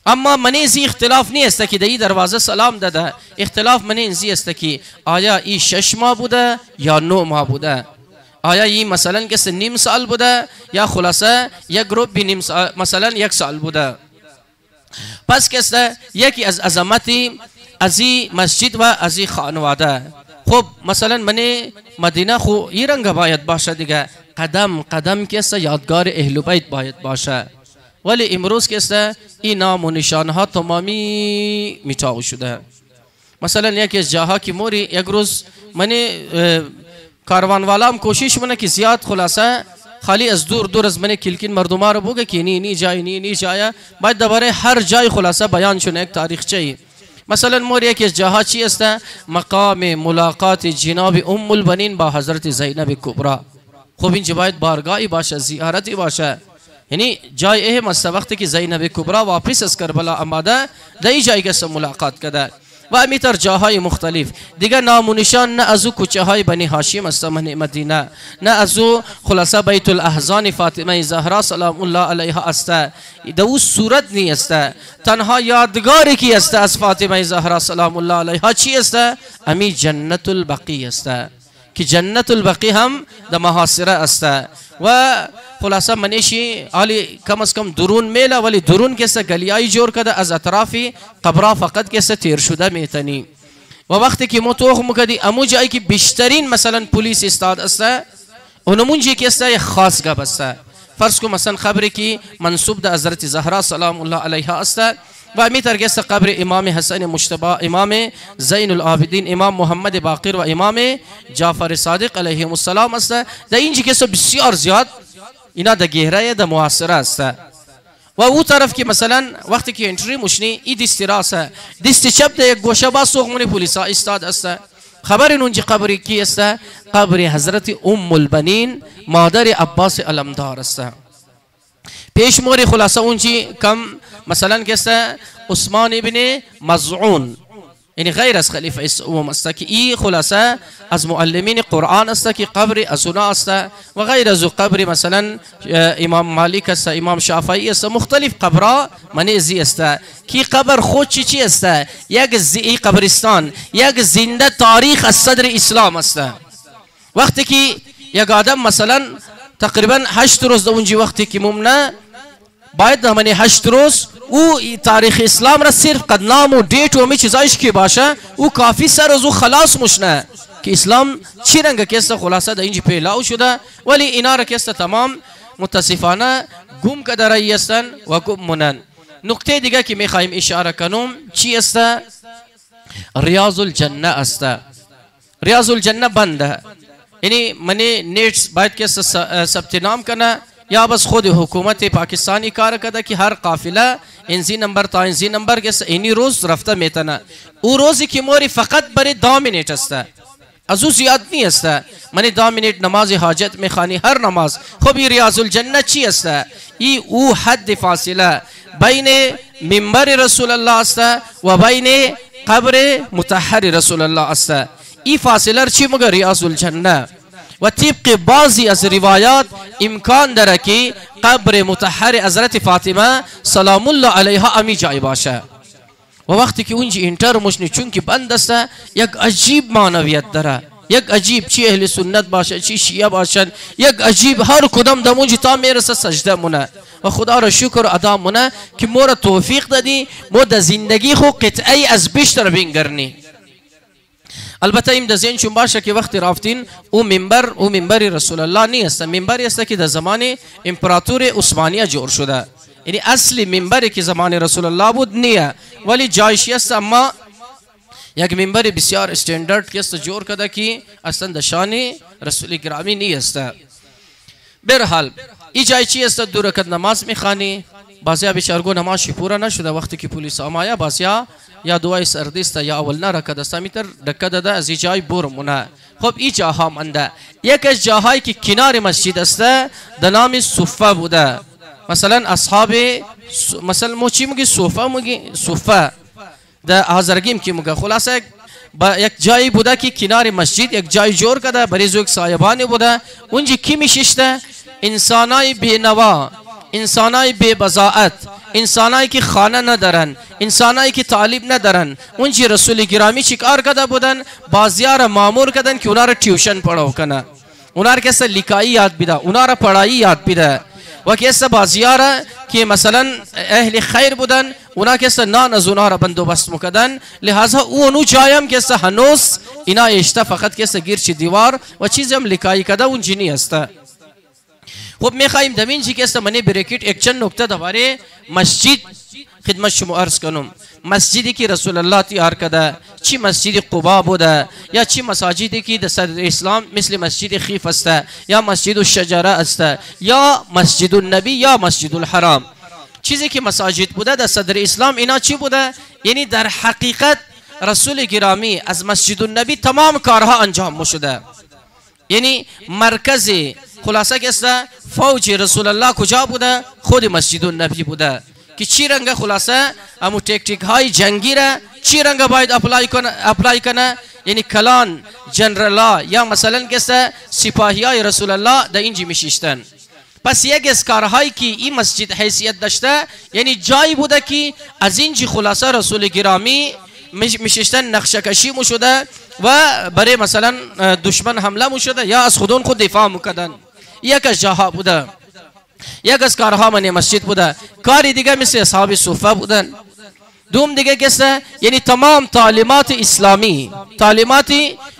S1: اما منیزی اختلاف نیست که در دروازه سلام داده اختلاف منیزی است که آیا ای 6 ماه بوده یا 9 ماه بوده آیا ای مثلا کسی نیم سال بوده یا خلاصه یک گروپ نیم سال مثلا 1 سال بوده. پس کسته یکی از عظمتی از این مسجد و از این خانواده. خب مثلا من مدینه خو این رنگ باید باشه دیگه قدم قدم کسته یادگار اهل بیت باید باشه ولی امروز کسته این نام و نشانها تمامی میتاو شده. مثلا یکی از جاها که موری یک روز من کاروان والام کوشش منه که زیاد خلاصه خالی از دور دور از من کلکین مردما رو بگه که نی جای نی جای باید دوباره هر جای خلاصه بیان شونه یک تاریخچه. مثلا موری یکی از جاها چی است مقام ملاقات جناب ام البنین با حضرت زینب کبری. خب اینجا باید بارگاهی باشه زیارتی باشه یعنی جای اهم است وقتی که زینب کبری واپس از کربلا آمده در این جای کس ملاقات کرده و امیتر جاهای مختلف دیگه نام و نشان نه از او کوچه های بنی هاشم است من مدینه نه از او خلاصه بیت الاحزان فاطمه زهرا سلام الله علیها است در او صورت نیست. تنها یادگاری کی است از فاطمه زهرا سلام الله علیها چی است امی جنت البقیع است که جنت البقیع هم در محاصره است و خلاصه منیشی علی کم از کم درون میله ولی درون کسه گلیایی جور کده از اطرافی قبرا فقط کسه تیر شده میتنی و وقتی که متوخ مکدی امو جایی که بیشترین مثلا پولیس استاد است اونمون جایی که است خاص گب است. فرض کو مثلا خبری که منصوب ده حضرت زهرا سلام الله علیها است و امیتر که است قبر امام حسن مجتبی امام زین العابدین امام محمد باقر و امام جعفر صادق علیهم السلام است. در اینجا که است بسیار زیاد اینا در گهره در محاصره است و او طرف که مثلا وقتی که انتری مشنی ای دستی راست دستی چپ ده یک گوشه با سوغمون پولیسا استاد است. خبر اونجا قبری کی است قبر حضرت ام البنین مادر عباس علمدار است. پیش موری خلاصه اونجی کم مثلا که است عثمان ابن مزعون یعنی غیر از خلیفه سوم است که ای خلاصه از معلمین قرآن است که قبر از اونا است و غیر از قبر مثلا امام مالک است امام شافعی است مختلف قبرها منیزی است که قبر خود چی است یک قبرستان یک زنده تاریخ از صدر اسلام است. وقتی که یک آدم مثلا تقریبا 8 روز اونجی وقتی که ممنه باید همانی 8 روز او تاریخ اسلام را صرف قد نام و دیت و می چیزایش که باشه او کافی سر از او خلاص مشنه که اسلام چی رنگه که است خلاصه در اینجا پیلاو شده ولی اینا را که است تمام متاسفانه گم کده رایی هستن و گم منن. نکته دیگه که میخوایم اشاره کنم چی است ریاض الجنه است. ریاض الجنه بنده، یعنی منی نیٹس باید که ثبت نام کنه یا بس خود حکومت پاکستانی کار کرده که هر قافله انزی نمبر تا انزی نمبر که اینی روز رفته میتنه. او روزی که موری فقط برای 2 منیت است، از او زیاد نی است. منی 2 منیت نماز حاجت میخوانی هر نماز. خب این ریاض الجنه چی است؟ ای او حد فاصله بین منبر رسول الله است و بین قبر مطهر رسول الله است. ای فاصله چی مگر ریاض الجنه. و طبق بعضی از روایات امکان داره که قبر مطهر حضرت فاطمه سلام الله علیها امی جای باشه. و وقتی که اونجا انتر مشنی چون که بند است، یک عجیب معنویت داره، یک عجیب، چی اهل سنت باشه چی شیعه باشن، یک عجیب هر کدام دمونجی تا میرسه سجده مونه. و خدا را شکر ادا مونه که مورا توفیق دادی مو در زندگی خو قطعی از بیشتر بینگرنی. البته این در ذهن چون باشه که وقتی رفتین او منبر رسول الله نیست، منبری است که در زمان امپراتور عثمانی جور شده. یعنی اصلی منبری که زمان رسول الله بود نیه، ولی جایشی است، اما یک منبر بسیار استاندارد که است جور کرده که اصلا در شان رسول گرامی نیست. برحال این جای چی است؟ 2 رکعت نماز میخوانی. بعضیا بیچارگو نمازش پورا نشده، وقتی که پلیس آمایا بعضیا یا دعای سردی است یا اول نرکد است میتر دکه داده از جای برمونه. خب این جاها منده، یک از جاهایی که کنار مسجد است در نام صفه بوده. مثلا اصحاب مثلا مو چی میگی صفه در آذرگیم که میگه خلاصه یک جایی بوده که کنار مسجد یک جای جور کرده برای زوک سایبانی بوده. اونجا کی میشیشته؟ انسانای بینوا، انسانای بی بضاعت، انسانایی که خانه ندارن، انسانایی که طالب ندارن. اونجا رسول گرامی چی کار کرده بودن؟ بعضیا را مامور کردن که اونا را ټیوشن پڑھاو کنه، اونا را کیسه لیکایی یاد بیده، اونا را پڑھایی یاد بیده. و کیسه بعضیا را که مثلا اهل خیر بودن اونا کیسه نان از اونا را بندوبست میکردن. لہذا اونو جایم کیسه هنوز اینا اشته فقط کیسه گیرچی دیوار و چیزی هم لیکایی کرده اونجا نیست. خب میخوایم دمین چی که است منی بریکیت یک چند نکته درباره مسجد خدمت شما عرض کنم. مسجدی که رسول الله تیار کرده، چی مسجد قبا بوده یا چی مساجدی که در صدر اسلام مثل مسجد خیف است یا مسجد الشجره است یا مسجد النبی یا مسجد الحرام. چیزی که مساجد بوده در صدر اسلام اینا چی بوده؟ یعنی در حقیقت رسول گرامی از مسجد النبی تمام کارها انجام شده. یعنی مرکز خلاصه که است فوج رسول الله کجا بوده؟ خود مسجد النبی بوده که چی رنگ خلاصه امو تکتیک های جنگی را چی رنگ باید اپلای کنه. یعنی کلان جنرال یا مثلا که است سپاهی های رسول الله در اینجا میشیشتن. پس یک از کارهایی که این مسجد حیثیت داشته یعنی جایی بوده که از اینجا خلاصه رسول گرامی میشیشتن نقشه کشی مو شده و برای مثلا دشمن حمله مو شده یا از خودون خود دفاع میکردن. یک از جاها بوده، یک از کارها من مسجد بوده. کاری دیگه مثل اصحاب صفه بودن. دوم دیگه کسته یعنی تمام تعلیمات اسلامی، تعلیمات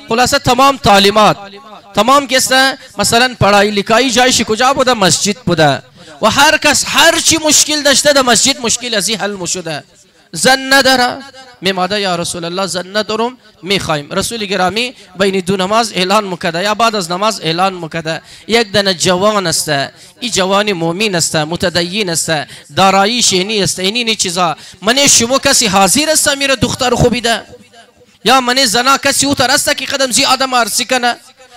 S1: خلاصه تمام کسته مثلا پڑھائی لکھائی جایش کجا بوده؟ مسجد بوده. و هر کس هر چی مشکل داشته در مسجد مشکل ازی حل مشده. زن نداره میماده یا رسول الله زن ندارم میخوایم. رسول گرامی بین 2 نماز اعلان مکده یا بعد از نماز اعلان مکده یک دنه جوان است، این جوانی مؤمن است، متدین است، دارایی شینی است، اینی چیزا. من شما کسی حاضر است میره دختر خوبی ده یا من زنا کسی او تر است که قدم زی آدم ارسی کنه؟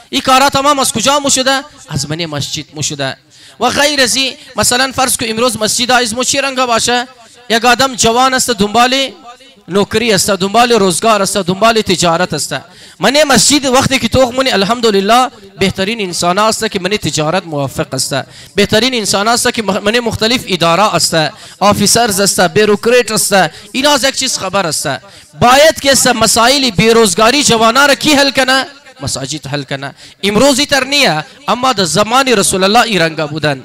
S1: این کارا تمام از کجا مشده؟ از من مسجد مشده. و غیر زی مثلا فرض کو امروز مسجد ازمو چی رنگ باشه؟ یک آدم جوان است دنبال نوکری است، دنبال روزگار است، دنبال تجارت است. من مسجد وقتی که تو منی الحمدلله بهترین انسان است که من تجارت موفق است، بهترین انسان است که من مختلف اداره است، آفیسرز است، بیروکرات است. اینا از یک چیز خبر است. باید که مسائل بیروزگاری جوانان را کی حل کنه؟ مساجد حل کنه. امروزی تر نیه اما در زمان رسول الله ای رنگ بودن.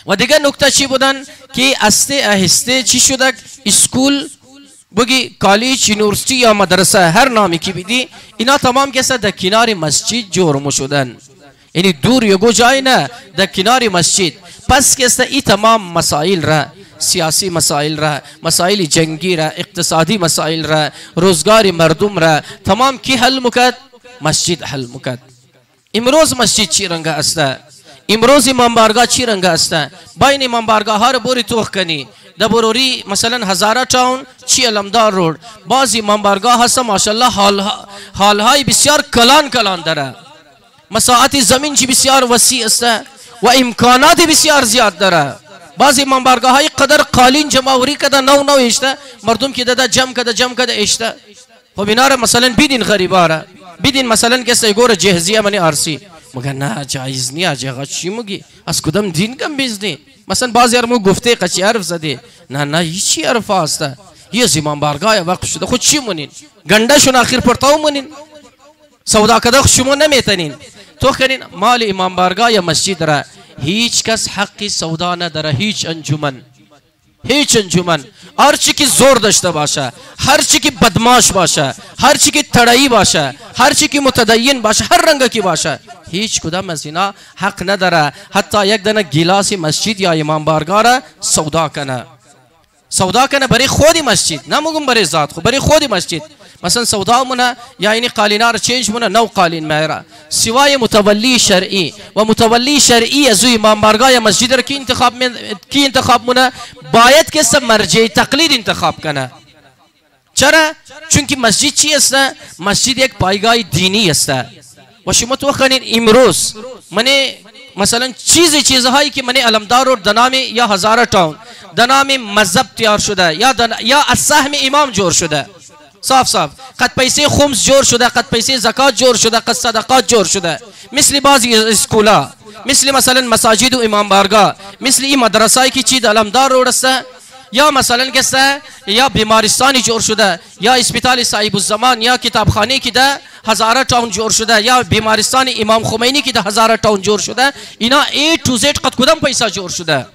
S1: و دیگه نکته چی بودن که آهسته چی شده؟ اسکول بگی کالج یونیورسیتی یا مدرسه هر نامی که بیدی اینا تمام کسا در کنار مسجد جور شدن. یعنی دور یگو جای نه در کنار مسجد. پس کسا ای تمام مسائل را سیاسی مسائل را، مسائل جنگی را، اقتصادی مسائل را، روزگار مردم را تمام کی حل مکد؟ مسجد حل مکد. امروز مسجد چی رنگ است؟ امروز امام بارگاه چی رنگ است؟ باین امام بارگاه ها را بوری توخ کنی دبروری مثلا هزاره تاون چی علمدار رود باز امام بارگاه هست ماشاءالله حالهای بسیار کلان کلان داره، مساحت زمین چی بسیار وسیع است و امکانات بسیار زیاد داره. بعضی امام بارگاه های قدر قالین جمعوری کده نو اشته مردم که داده جمع کده اشته. خب اینا را مثلا بیدین غریبا را بیدین مثلا کسی گوره جهزیه منی آرسی مگه نه جایز نی آجا چی مگی از کدام دین کم بیزنی مثلا بعضی ارمو گفته قچی حرف زده نه هیچی حرف هسته یه امام بارگاه وقت شده خود چی منین گنده آخر پرتاو منین سودا کده شما نمیتنین تو کنین مال امام بارگاه یا مسجد را هیچ کس حقی سودا نداره. هیچ انجمن هر چی که زور داشته باشه، هر چی که بدماش باشه، هر چی که تڑایی باشه، هر چی که متدین باشه، هر رنگ کی باشه هیچ کدام از اینا حق نداره حتی یک دانه گیلاس مسجد یا امام بارگاه را سودا کنه برای خودی مسجد نمیگم برای ذات خود برای خودی مسجد. مثلا سودا مونه یا اینی قالینار چینج مونه نو قالین میرا سوای متولی شرعی و متولی شرعی از امام بارگاه یا مسجد را کی انتخاب مونه باید که سب مرجع تقلید انتخاب کنه. چرا؟ چونکه مسجد چی است؟ مسجد یک پایگاه دینی است و شما تو خانین امروز منی مثلا چیزهایی که منی علمدار و دنام یا هزاره تاون دنام مذهب تیار شده یا از سهم امام جور شده صاف قد پیسه خمس جور شده، قد پیسه زکات جور شده، قد صدقات جور شده مثل بعضی اسکولا مثل مثلا مساجد و امام بارگاه مثل این مدرسایی که چی علمدار رو رسته یا مثلا کسته یا بیمارستانی جور شده یا اسپیتال صاحب الزمان یا کتابخانه که ده هزاره تاون جور شده یا بیمارستان امام خمینی که ده هزاره تاون جور شده اینا A to Z قد کدام پیسه جور شده؟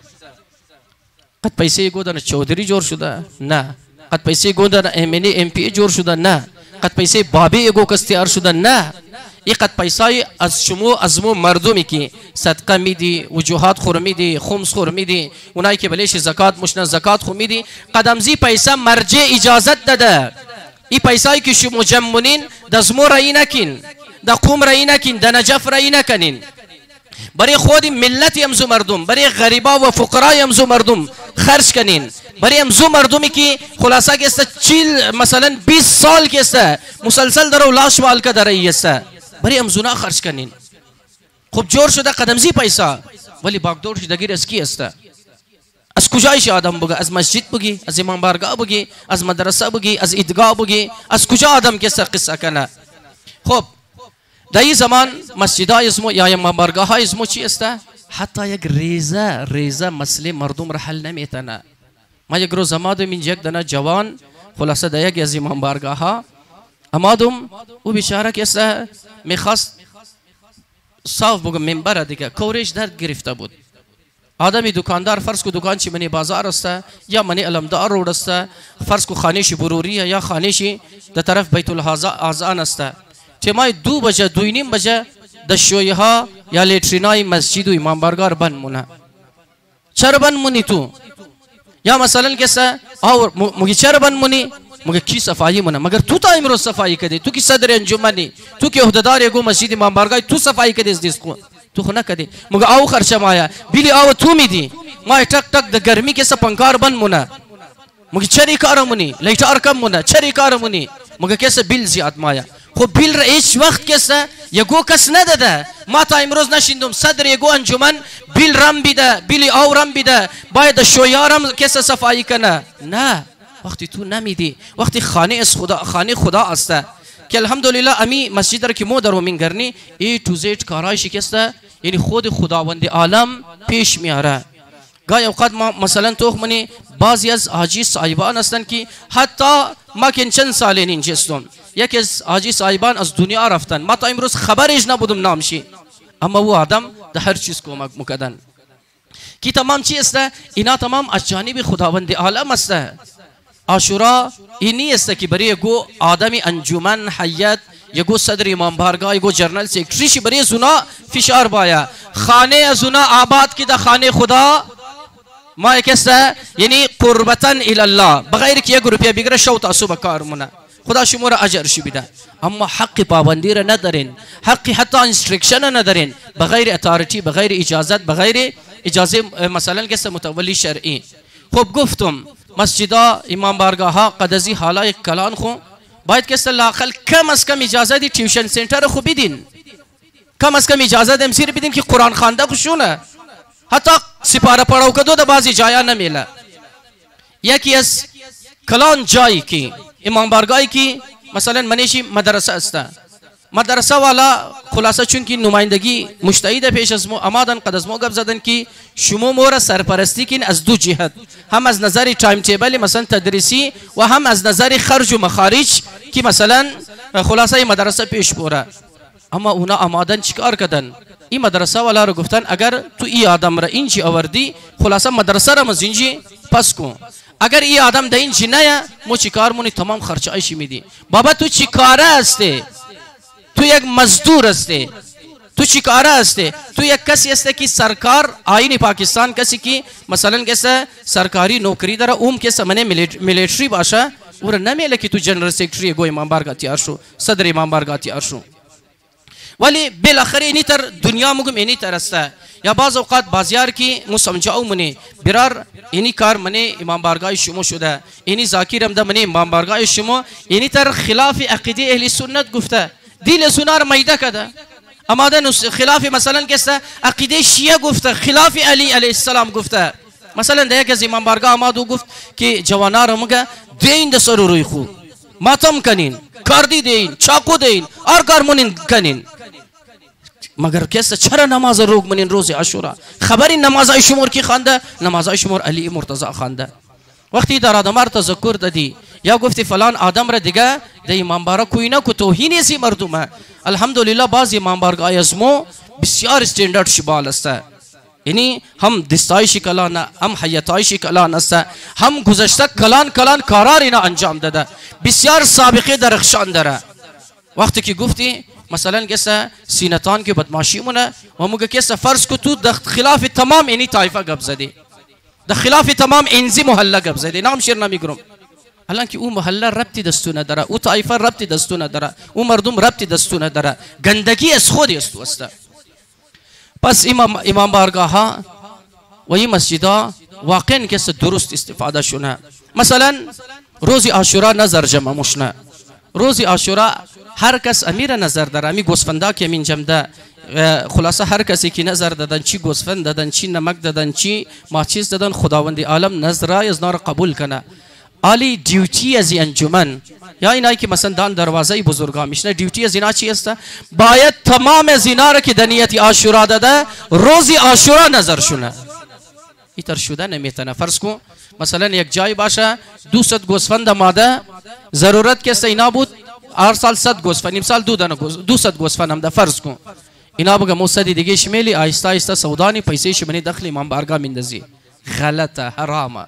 S1: قد پیسه گودن چودری جور شده؟ نه. قد پیسه گودن امنی MP جور شده؟ نه. قد پیسه بابی اگو کستیار شده؟ نه. این قد پیسه از شما از مو مردمی که صدقه میدی وجوهات خور میدی خمس خور میدی اونایی که بلیش زکات مشن زکات خور میدی قدمزی پیسه مرجع اجازت داده. این پیسه که شما جمعونین دزمو رایی نکین دا قوم رایی نکین دا نجف رایی نکنین برای خود ملت امزو مردم برای غریبا و فقرای امزو مردم خرج کنین برای امزو مردمی که خلاصه که است 40 مثلا 20 سال که است مسلسل در لاش وال کا در است برای امزونا خرج کنین. خب جور شده قدمزی پیسه ولی باگدور شدگیر از کی است؟ از کجایش آدم بگه؟ از مسجد بگی، از امام بارگاه بگی، از مدرسه بگی، از عیدگاه بگی، از کجا آدم که قصه کنه؟ خب در این زمان مسجدهای اسمو یا امام بارگاه های اسمو چی است؟ حتی یک ریزه مسئله مردم را حل نمیتونه. ما یک روز آمدم اینجا یک دانه جوان خلاصه در یک از امام بارگاه ها آمدم او بیچاره که است میخواست صاف بگم منبر دیگه کورش درد گرفته بود. آدمی دکاندار فرض کو دکان چی منی بازار است یا منی علمدار روड است فرض کو خانه‌شی بروریه یا خانه‌شی در طرف بیت الاذان است تمای 2 بجه 2:30 بجه د شویه ها یا لیترینای مسجد و امام بارگاه بند مونه. چرا بند مونی تو؟ یا مثلا کسا اور مگه چرا بند مونی؟ مگه کی صفایی مونه؟ مگر تو تا امروز صفایی کردی؟ تو کی صدر انجمنی؟ تو کی عہدهدار گو مسجد امام بارگاه تو صفایی کردی از دیس کو؟ تو خو نکدی مگه او خرچه مایا بیلی او تو میدی ما ټک ټک د ګرمي کې سپنکار بند مونه مگه چری کارمونی لیټار کم مونه چری کارمونی مگه کیسه بیل زیاد مایا خب بیل را هیچ وقت کیسه یگو کس نداده. ما تا امروز نشیندم صدر یگو انجمن بیل رم بیده بیلی او رم بیده باید شویارم کیسه صفایی کنه. نه وقتی تو نمیدی وقتی خانه خدا است که الحمدلله امی مسجد را که مو در همین گرنی ای تو زیت کارایشی کسته یعنی خود خداوند عالم پیش میاره. گاهی اوقات ما مثلا تو منی بعضی از حاجی صاحبان هستند که حتی ما که چند سال اینجاستم یکی از حاجی صاحبان از دنیا رفتن ما تا امروز خبرش نبودم نامشی اما او آدم در هر چیز کمک میکردن کی تمام چی است اینا تمام از جانب خداوند عالم است. عاشورا اینی است که برای گو آدمی انجمن حیات یگو صدر امام بارگاه یگو جرنل سیکرتریش برای زنا فشار بایا خانه زنا آباد کی دا خانه خدا ما کسته یعنی قربتا الی الله بغیر که 1 روپیه بگیره شو تاسو به کار مونه خدا شما را اجر شو بده اما حق پابندی را ندارین حق حتی اینسترکشن ندارین بغیر اتارتی بغیر اجازت بغیر اجازه مثلا کسته متولی شرعی خب گفتم مسجدا امام بارگاه ها قدزی حالای کلان خو باید کسته لاقل کم از کم اجازه دی ټیوشن سنټر خو بدین کم از کم اجازه دم سیر بدین که قرآن خوانده خوشونه حتی سپاره پڑاو کدو دا بعضی جایا نمیله یکی از کلان جایی کی امام بارگاهی کی مثلا منیشی مدرسه است مدرسه والا خلاصه چون کی نمایندگی مجتهد پیش از مو امادن قد از مو گپ زدن کی شما مور سرپرستی کین از دو جهت هم از نظر تایم تیبل مثلا تدریسی و هم از نظر خرج و مخارج کی مثلا خلاصه مدرسه پیش بوره اما اونا آمادن چیکار کردن این مدرسه والا رو گفتن اگر تو ای آدم را اینجی آوردی خلاصه مدرسه را مزینجی پس کن اگر ای آدم ده اینجی نیا مو چیکار مونی تمام خرچه ایشی میدی بابا تو چیکاره هستی تو یک مزدور هستی تو چیکاره هستی تو یک کسی هستی که سرکار آئین پاکستان کسی که مثلا کسی سرکاری نوکری داره اوم کسی منه ملیتری باشه او را نمیله که تو جنرال سیکرٹری گو امام بارگاه تیار شو صدر امام بارگاه تیار شو ولی بالاخره اینی تر دنیا مگم اینی تر است یا بعض اوقات بازیار کی مو سمجھاو منی برار اینی کار منی امام بارگاه شما شده اینی ذاکرم ده منی امام بارگاه شما اینی تر خلاف عقیده اهل سنت گفته دیل سنار میده کده اما ده خلاف مثلا کسته عقیده شیعه گفته خلاف علی علیه السلام گفته مثلا ده یک از امام بارگاه آمدو گفت که جوانار مگه دین ده سر روی خو ماتم کنین کاردی دین چاقو دین اور کارمونین کنین مگر کس چرا نماز روگ منین روز عاشورا خبری نماز شمور کی خوانده نماز شمور علی مرتضی خوانده وقتی در آدم تذکر دادی یا گفتی فلان آدم را دیگه ده امام بارگاه کوی نه کو توهین سی مردمه الحمدلله بعض امام بارگاه ازمو بسیار استاندارد شبال است یعنی هم دستایشی کلان هم حیاتایشی کلان است هم گذشته کلان کارار اینا انجام داده بسیار سابقه درخشان داره وقتی که گفتی مثلا کسا سینتان که بدماشی مونه و موگه کسا فرض کو تو د خلاف تمام اینی طایفه گپ زدی د خلاف تمام انزی محله گپ زدی نام شیر نمیگرم الان که او محله ربطی دستونه داره او طایفه ربطی دستونه داره او مردم ربطی دستونه داره گندگی از خودی است است پس امام بارگاه ها و این مسجدها واقعا کس درست استفاده شونه مثلا روز عاشورا نظر جمع مشنه روز عاشورا هر کس امیر نظر داره امی گوسفندا که امین جمده خلاصه هر کسی که نظر دادن چی گوسفند دادن چی نمک دادن چی ماچیز دادن خداوند عالم نظرای از نار قبول کنه عالی دیوتی از انجمن یا اینایی که مثلا دان دروازه بزرگا میشنه دیوتی از اینا چی است باید تمام از اینا را که دنیت عاشورا داده روز عاشورا نظر شونه ایتر شده نمیتونه فرض کو مثلا یک جای باشه 200 گوسفند ماده ضرورت که اینا بود هر سال 100 گوسفند امسال 200 گوسفند هم ده فرض کن اینا بگه موسدی دیگه شمیلی آیسته آیسته سودانی پیسه شمنی دخل امام بارگاه میندازی غلطه حرامه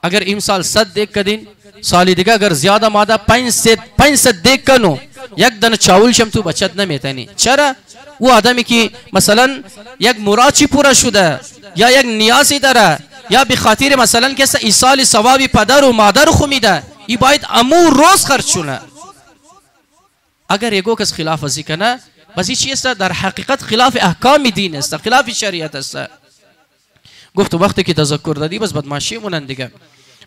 S1: اگر امسال 100 دیگ کدین سالی دیگه اگر زیاده ماده 500 دیگ کنو یک دن چاول شم تو بچت نمیتنی چرا او آدمی که مثلا یک مراچی پورا شده یا یک نیازی داره یا بخاطر مثلا کسی ایصال ثوابی پدر و مادر خو میده ای باید امور روز خرج شونه اگر یکو کس خلاف ازی کنه بس چی است در حقیقت خلاف احکام دین است خلاف شریعت است گفت وقتی که تذکر دادی بس بدماشی مونن دیگه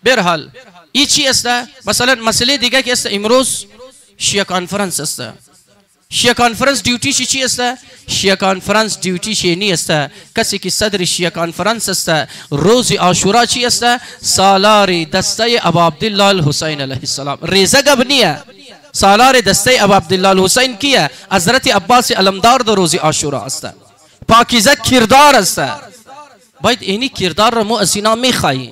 S1: برحال این چی است مثلا مسئله دیگه که است امروز شیعه کانفرنس است شیعه کانفرنس دیوتی چی است شیعه کانفرنس دیوتی چی نیست کسی که صدر شیعه کانفرنس است روز عاشورا چی است سالار دسته ابا عبدالله الحسین علیه السلام ریزه گبنیه سالار دسته ابا عبدالله الحسین کیه حضرت عباس علمدار در روز عاشورا است پاکیزه کردار است باید اینی کردار را مو از اینا میخواهی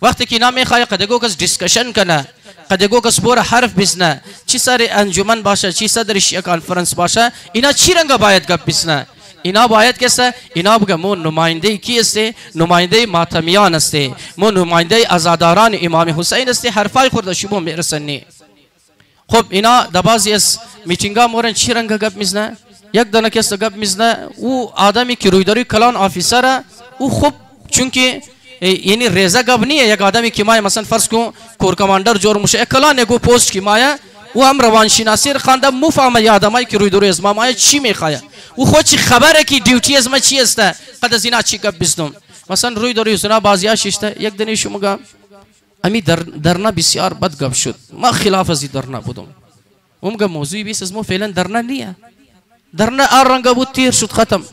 S1: وقتی که اینا میخواهی قدگو کس دیسکشن کنه قدگو کس بور حرف بزنه چی سر انجمن باشه چی صدر شیعه کانفرنس باشه اینا چی رنگ باید گپ بزنه اینا باید کسه اینا بگه مو نماینده کی است نماینده ماتمیان است مو نماینده عزاداران امام حسین است حرفای خورده شما میرسنی خب اینا دبازی از میتینگا مورن چی رنگ گپ میزنه یک دانه کس گپ میزنه او آدمی که رویداری کلان آفیسره او خوب چونکه یعنی ریزه گب نیه یک آدمی که مایه مثلا فرض کن کور کماندر جور مشه کلان یکو پوست که مایه و هم روانشناسی خانده مفهمه یا آدمایی که روی دوری از ما مایه چی میخواه و خود چی خبره که دیوتی از ما چی است قد زینا چی گپ بزنم مثلا روی دوری زنا بازیاش است یک دنی شما امی درنا بسیار بد گپ شد ما خلاف از درنا بودم اونگه موضوعی بیس از ما فعلا درنا نیه درنا آرنگا بود تیر شد ختم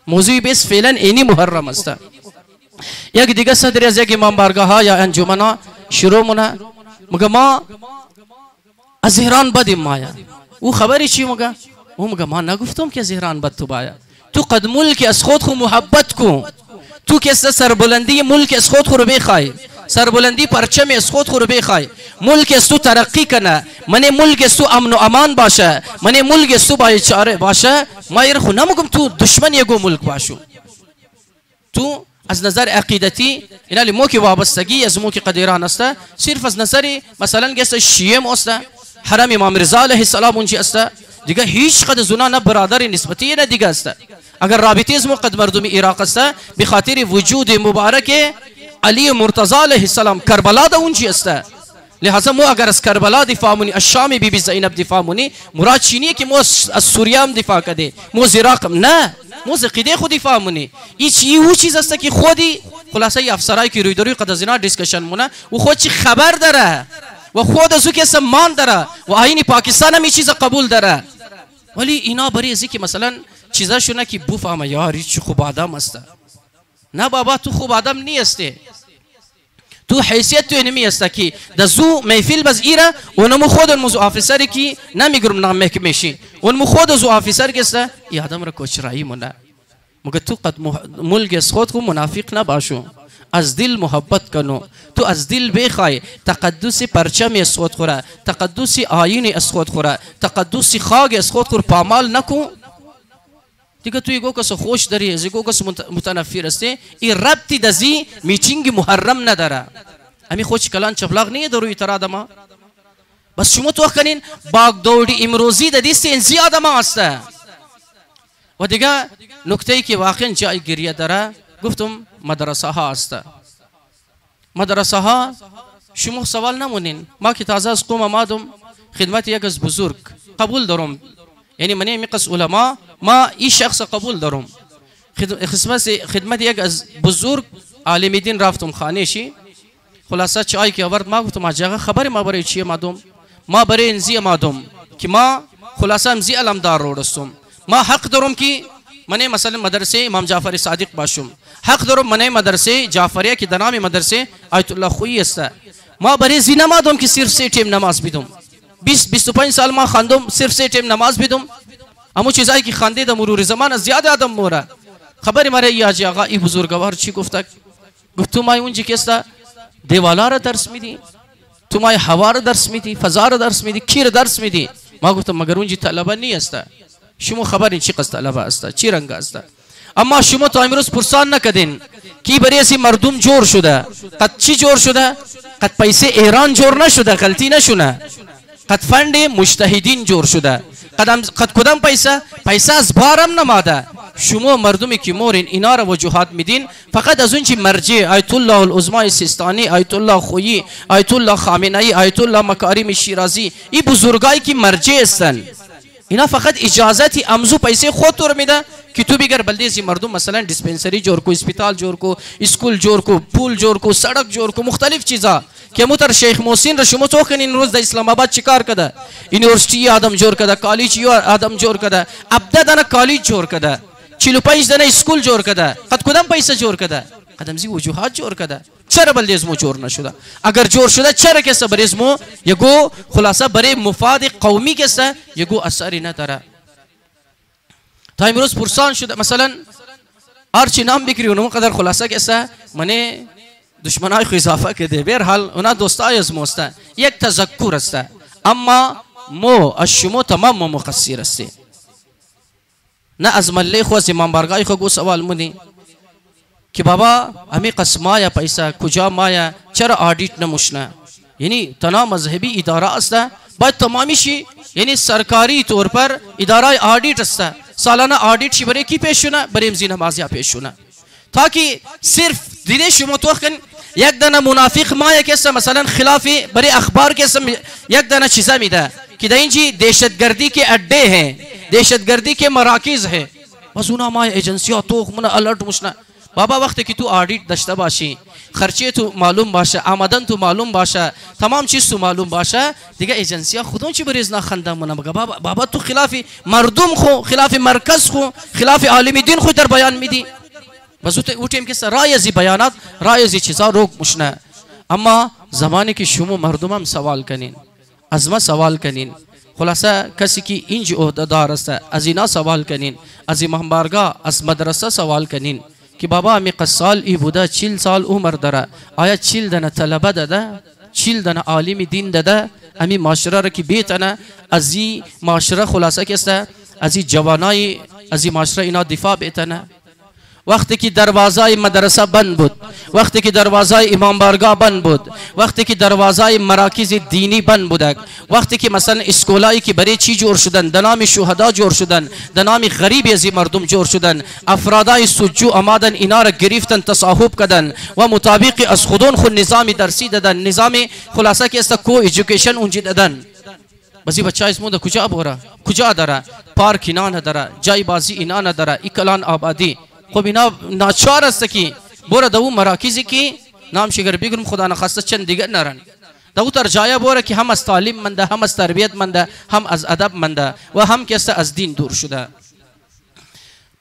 S1: موضوعی بیس فعلا اینی محرم است یک دیگه صدر از یک امام بارگاه ها یا انجمنا شروع مونه مگه ما از ایران بدیم مایا او خبری چی مگه او مگه ما نگفتم که از ایران بد تو بایا تو قد ملک از خود خو محبت کو تو که سربلندی ملک از خود خو رو بخوای سربلندی پرچم از خود خو رو بخوای ملک از تو ترقی کنه من ملک از تو امن و امان باشه من ملک از تو بایچاره باشه ما ایر خو نمگم تو دشمن یگو ملک باشو تو از نظر عقیدتی اینا لی موکی وابستگی از موکی قدیران است صرف از نظر مثلا گست شیعه است حرم امام رضا علیه السلام اونجی است دیگه هیچ قد زنا نه برادر نسبتی نه دیگه است اگر رابطه از مو قد مردم عراق است بخاطر وجود مبارک علی مرتضی علیه السلام کربلا ده اونجی است لہذا مو اگر از کربلا دفاع مونی الشام بی بی زینب دفاع مونی مراد چینی که مو از سوریه هم دفاع کده مو عراق نه مو عقیده خود دفاع مونی این چیز است که خودی خلاصه افسرای که روی دروی قد از اینا دیسکشن مونه و خود چی خبر داره و خود از او که سمان داره و آیین پاکستان هم این چیز قبول داره ولی اینا برای ازی که مثلا چیزا شونه که بفهمه یار هیچ خوب آدم است نه بابا تو خوب آدم نیستی تو حیثیت تو اینمی است که دزو محفل بز ایره اونمو خود موضوع آفیسری که نمیگرم نام محکمه شی اونمو خود از آفیسر که است ای آدم را کوچرایی مونه مگه تو قد ملک از خود کو منافق نباشو از دل محبت کنو تو از دل بخوای تقدس پرچم از خود خوره تقدس آیین از خود خوره تقدس خاک از خود خور پامال نکو دیگه تو یگو کس خوش داری یگو کس متنفر استه این ربطی دزی میچینگ محرم نداره امی خوش کلان چپلاق نیه دروی تر آدم بس شما تو کنین باگ دوری امروزی دست این زیاد ما هسته و دیگه نکته ای که واقعا جای گریه داره گفتم مدرسه ها هسته مدرسه ها شما سوال نمونین ما که تازه از قوم آمدم خدمت یک از بزرگ قبول دارم یعنی منی میقص علما ما این شخص قبول دارم خدمت یک از بزرگ عالم دین رفتم خانهشی خلاصه چای که آورد ما گفتم آجاقا خبری ما برای چیه مادم ما برای انزی مادم که ما خلاصه امزی علمدار رو رستم ما حق دارم که منی مثلا مدرسه امام جعفر صادق باشم حق دارم منی مدرسه جعفریه که دنامی مدرسه آیت الله خویی است ما برای زی نمادم که صرف 3 ٹیم نماز بیدم 20-25 سال ما خواندم صرف 3 ٹیم نماز بیدم امو چیزایی که خانده در مرور زمان زیاد آدم مورد خبری مرا ای آجی آقا ای بزرگوار چی گفته گفت تو مای اونجی که است دیوالا را درس میدی تو مای هوا را درس میدی فضا را درس میدی کی را درس میدی ما گفتم مگر اونجی طلبه نی است شما خبری چی قصد طلبه است چی رنگ است اما شما تا امروز پرسان نکدین کی برای اسی مردم جور شده قد چی جور شده قد پیسه ایران جور نشده غلطی نشونه قد فند مجتهدین جور شده قد کدام پیسه از بارم نماده شما مردمی که مورین اینا را وجوهات میدین فقط از اون چی مرجع آیت الله العظمای سیستانی آیت الله خویی آیت الله خامنه‌ای آیت الله مکارم شیرازی این بزرگایی که مرجع هستن اینا فقط اجازتی امزو پیسه خود تو میده که تو بگر بلده سی مردم مثلا دیسپنسری جور کو اسپیتال جور کو اسکول جور کو پول جور کو سڑک جور کو مختلف چیزا که متر شیخ محسن را شما تو کنین روز در اسلام آباد چیکار کده یونیورسیتی آدم جور کده کالج آدم جور کده ابدا دانه کالج جور کده 45 دانه اسکول جور کده قد کدام پیسه جور کده قدم زی وجوهات جور کده چرا بلده اسمو جور نشده اگر جور شده چرا کسا بر اسمو یگو خلاصه برای مفاد قومی کسا یگو اثری نداره تا امروز پرسان شده مثلا هرچی نام بکری اونمو قدر خلاصه کسا منه دشمنای خو اضافه کده بیر حال اونا دوستای از موسته یک تذکر است اما مو از شما تمام مو مقصیر است نه از مله خو از امام بارگاه خو گو سوال مونی که بابا همی قسمایا پیسا کجا مایا چرا آدیت نموشنه یعنی تنها مذهبی اداره است باید تمامی شی یعنی سرکاری طور پر اداره آدیت است سالانه آدیت شی برای کی پیش شونه برای امزی نمازیا پیش شونه تا که صرف دیده شما تو کن یک دانه منافق ما یک است مثلا خلاف برای اخبار کے یک دانه چیزا میده که در اینجی دهشتگردی کے اڈے ہیں، دهشتگردی کے مراکز ہے، بس اونا ما ایجنسی ها تو من الرٹ مشنا. بابا وقتی که تو آڈیٹ داشته باشی، خرچه تو معلوم باشه، آمدن تو معلوم باشه، تمام چیز تو معلوم باشه، دیگه ایجنسی ها خودون چی بریز نخنده مونه بگه بابا تو خلاف مردم خو، خلاف مرکز خو، خلاف عالم دین خو در بیان میدی. بس او تیم که رای ازی بیانات، رای ازی چیزا روک مشنه. اما زمانی که شما مردم هم سوال کنین، از ما سوال کنین، خلاصه کسی که اینج عهده‌دار است از اینا سوال کنین، از امامبارگاه از مدرسه سوال کنین که بابا امی قصال ای بوده 40 سال عمر داره، آیا 40 دنه طلبه داده، 40 دنه عالم دین داده، امی معاشره را که بیتنه از این معاشره خلاصه که است از این جوانای از این معاشره اینا دفاع بیتنه. وقتی که دروازه مدرسه بند بود، وقتی که دروازه امام بارگاه بند بود، وقتی که دروازه مراکز دینی بند بود، وقتی که مثلا اسکولایی که برای چی جور شدن، در نام شهدا جور شدن، در نام غریب از مردم جور شدن، افرادای سجو آمدن اینا را گرفتن تصاحب کردن و مطابق از خودون خود نظام درسی دادن، نظام خلاصه که است کو ایژوکیشن اونجا دادن. بسی بچه اسمو دا کجا بوره، کجا داره، پارک اینا نداره، جای بازی اینا نداره، ایکلان آبادی. خب اینا ناچار است که بوره دو مراکزی که نام شگر بگرم خدا نخواسته چند دیگر نرن دو تر جایه بوره که هم از تعلیم منده، هم از تربیت منده، هم از ادب منده و هم که از دین دور شده.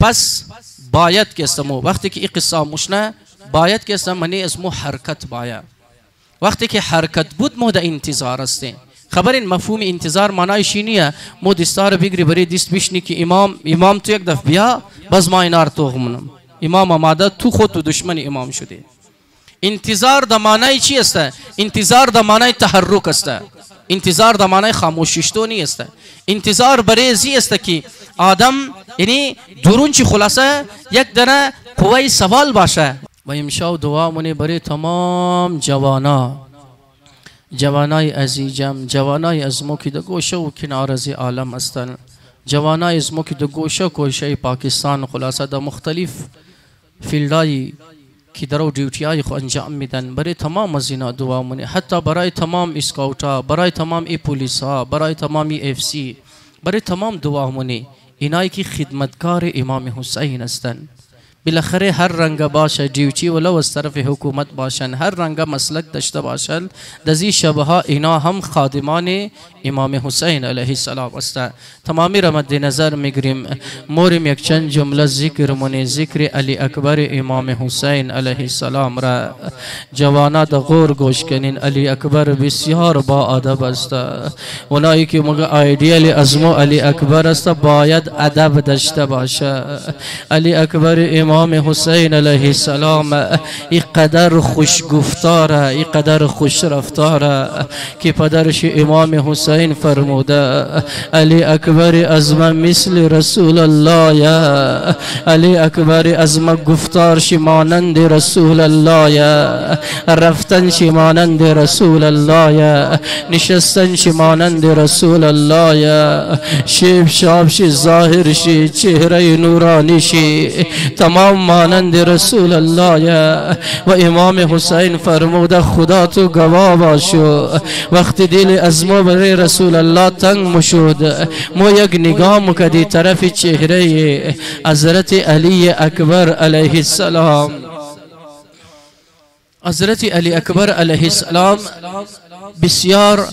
S1: پس باید که اسمو وقتی که این قصه مشنه باید که اسم منی اسمو حرکت باید. وقتی که حرکت بود مو دا انتظار است. خبر این مفهوم انتظار معنایش اینیه مو دستار بگیری برای دست بشنی که امام تو یک دفعه بیا باز ما اینار توغمونم، امام آماده تو خود تو دشمن امام شده. انتظار دا معنای چی است؟ انتظار دا معنای تحرک است، انتظار دا معنای خاموشیشتو نی است. انتظار برای زی است که آدم یعنی درون چی خلاصه یک دنه قوی سوال باشه. و امشب دعا منی برای تمام جوانای عزیزم، جوانای از مو که در گوشه و کنار از عالم هستند، جوانای از مو که در گوشه کوشه پاکستان خلاصه در مختلف فیلدهای که درو ډیوټیای خو انجام میدن، برای تمام از اینا دعا منی، حتی برای تمام اسکاوتا، برای تمام ای پولیس ها، برای تمام ای اف سی، برای تمام دعا منی. اینایی که خدمتکار امام حسین هستند. بالاخره هر رنگ باشه دیوچی ولو از طرف حکومت باشن، هر رنگ مسلک داشته باشن، دزی شبها اینا هم خادمان امام حسین علیه السلام است. تمامی را مد نظر میگیریم، موریم یک چند جمله ذکر منی، ذکر علی اکبر امام حسین علیه السلام را جوانا دا غور گوش کنین. علی اکبر بسیار با ادب است. اونایی که مگه ایدئال ازمو علی اکبر است باید ادب داشته باشه. علی اکبر امام حسین علیه السلام اینقدر خوش گفتاره، اینقدر خوش رفتاره که پدرش امام حسین فرموده علی اکبر از من مثل رسول الله یا، علی اکبر از من گفتارش مانند رسول الله یا، رفتنش مانند رسول الله یا، نشستنش مانند رسول الله یا، شیب شابش ظاهرش چهره نورانیش تمام مانند رسول الله یا. و امام حسین فرموده خدا تو گواه باشو وقتی دل از ما برای رسول الله تنگ مشود مو یک نگاه مکدی طرف چهره حضرت علی اکبر علیه السلام. حضرت علی اکبر علیه السلام بسیار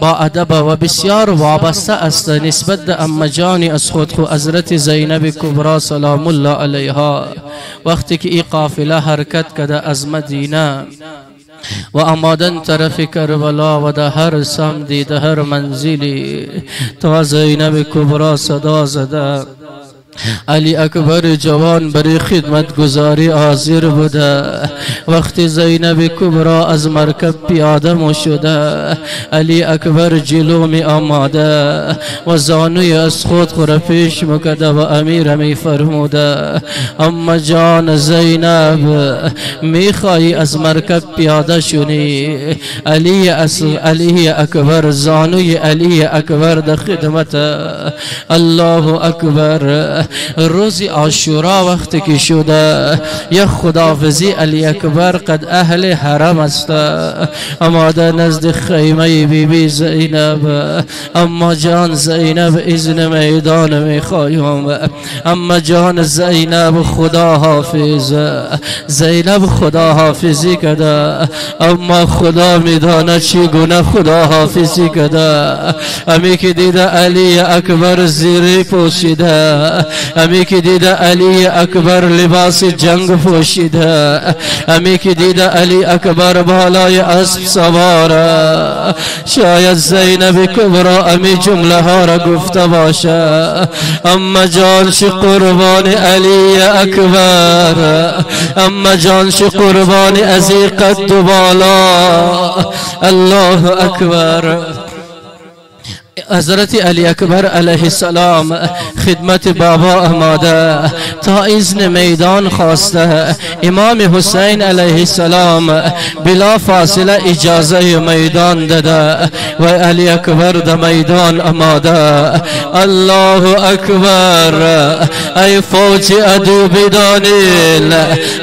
S1: با ادب و بسیار وابسته است نسبت به ام جان از خود خو حضرت زینب کبرا سلام الله علیها. وقتی که این قافله حرکت کرده از مدینه و آمدن طرف کربلا و در هر سمتی در هر منزلی تا زینب کبرا صدا زده علی اکبر جوان برای خدمت گزاری حاضر بوده. وقتی زینب کبرا از مرکب پیاده شده علی اکبر جلو می آمده و زانوی از خود خور پیش مکده و امیر می فرموده اما جان زینب می خواهی از مرکب پیاده شونی؟ علی اکبر زانوی علی اکبر در خدمت. الله اکبر. روز عاشورا وقتی که شده یک خداحافظی علی اکبر قد اهل حرم است آماده نزد خیمه بی بی زینب. اما جان زینب اذن میدان میخوایم. اما جان زینب خدا حافظ. زینب خدا حافظی کده اما خدا میدانه چگونه خدا حافظی کده. امی که دیده علی اکبر زیری پوشیده، امی که دیده علی اکبر لباس جنگ پوشیده، امی که دیده علی اکبر بالای اسب سواره. شاید زینب کبرا امی جمله ها را گفته باشه. اما جانش قربان علی اکبر، اما جانش قربان ازی قد بالا. الله اکبر. حضرت علی اکبر علیه السلام خدمت بابا آماده تا اذن میدان خواسته. امام حسین علیه السلام بلا فاصله اجازه میدان داده و علی اکبر در میدان آماده. الله اکبر. ای فوج عدو بدانین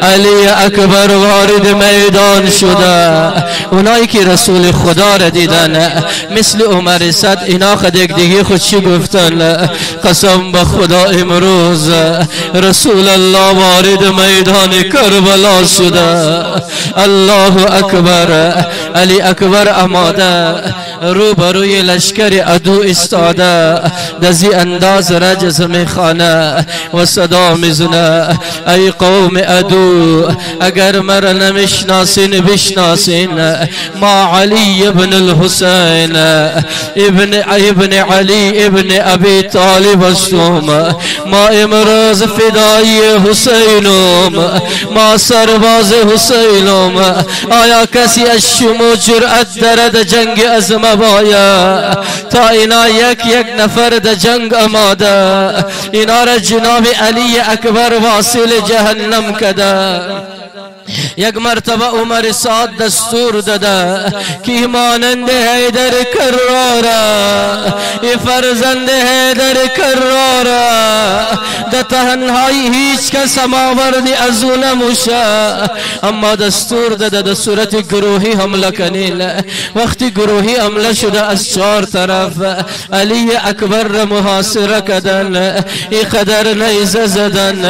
S1: علی اکبر وارد میدان شده. اونایی که رسول خدا را دیدن مثل عمر صد اینا خود یک دیگه خود چی گفتن؟ قسم به خدا امروز رسول الله وارد میدان کربلا شده. الله اکبر. علی اکبر آماده روبروی لشکر عدو استاده. دزی انداز رجز میخانه و صدا میزنه ای قوم عدو اگر مرا نمیشناسین بشناسین. ما علی ابن الحسین ابن علی ابن ابی طالب هستم. ما امروز فدای حسینم، ما سرباز حسینم. آیا کسی از شما جرأت دارد جنگ از مبایا؟ تا اینا یک نفر در جنگ آماده. اینا را جناب علی اکبر واصل جهنم کده. یک مرتبه عمر سعد دستور داده که مانند حیدر کرارا ای فرزند حیدر کرارا در تنهایی هیچ کس آوردی از او نموشه. اما دستور داده در صورت گروهی حمله کنین. وقتی گروهی حمله شده از چهار طرف علی اکبر را محاصره کردن. ای قدر نیزه زدن،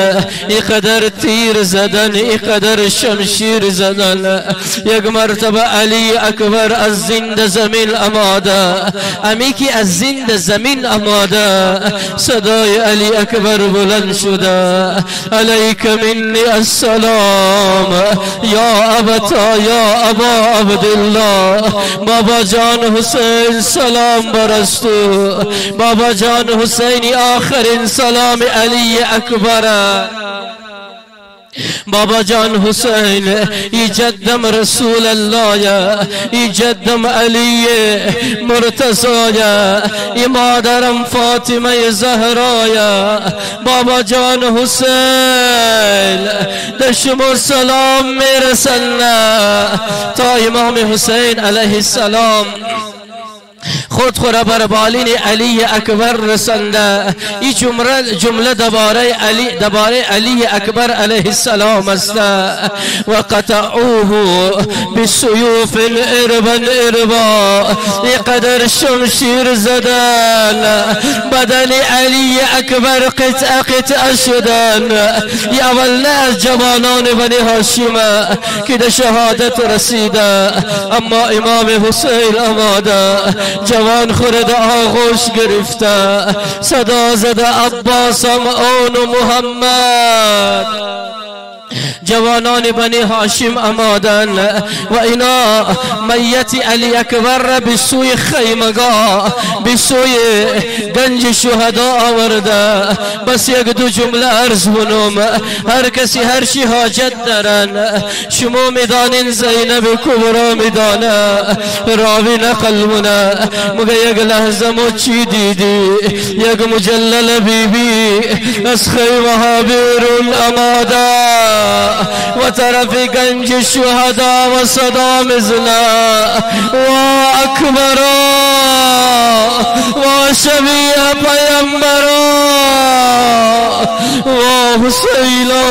S1: ای قدر تیر زدن، ای قدر شمشیر زدن. یک مرتبه علی اکبر از زند زمین آماده. امی که از زند زمین آماده صدای علی اکبر بلند شده علیک منی السلام یا ابتا یا ابا عبدالله. بابا جان حسین سلام برستو. بابا جان حسینی آخرین سلام علی اکبر. بابا جان حسین ای جدم رسول الله یا ای جدم علی مرتضی یا ای مادرم فاطمه زهرا یا. بابا جان حسین در شما سلام میرسن تا امام حسین علیه السلام خود خورا بر بالین علی اکبر رسنده. این جمله درباره علی اکبر علیه السلام است. و قطعوه بسیوف اربا اربا. قدر شمشیر زدن بدن علی اکبر قطعه شدن. اول نه از جوانان بنی هاشم که در شهادت رسیده. اما امام حسین آماده جوان خورد آغوش گرفته صدا زده عباس اون محمد. جوانان بنی هاشم آمادن و اینا میت علی اکبر را به سوی خیمگاه به سوی گنج شهدا آورده. بس یک دو جمله عرض کنم. هر کسی هر چی حاجت دارن. شما میدانین زینب کبرا میدانه راوی نقل مونه مگه یک لحظه ما چی دیدی؟ یک مجلل بی بی از خیمه ها بیرون آماده وطرف گنج الشهداء وصدا مزنا وأكبرا وشبيه پیمبرا وحسينا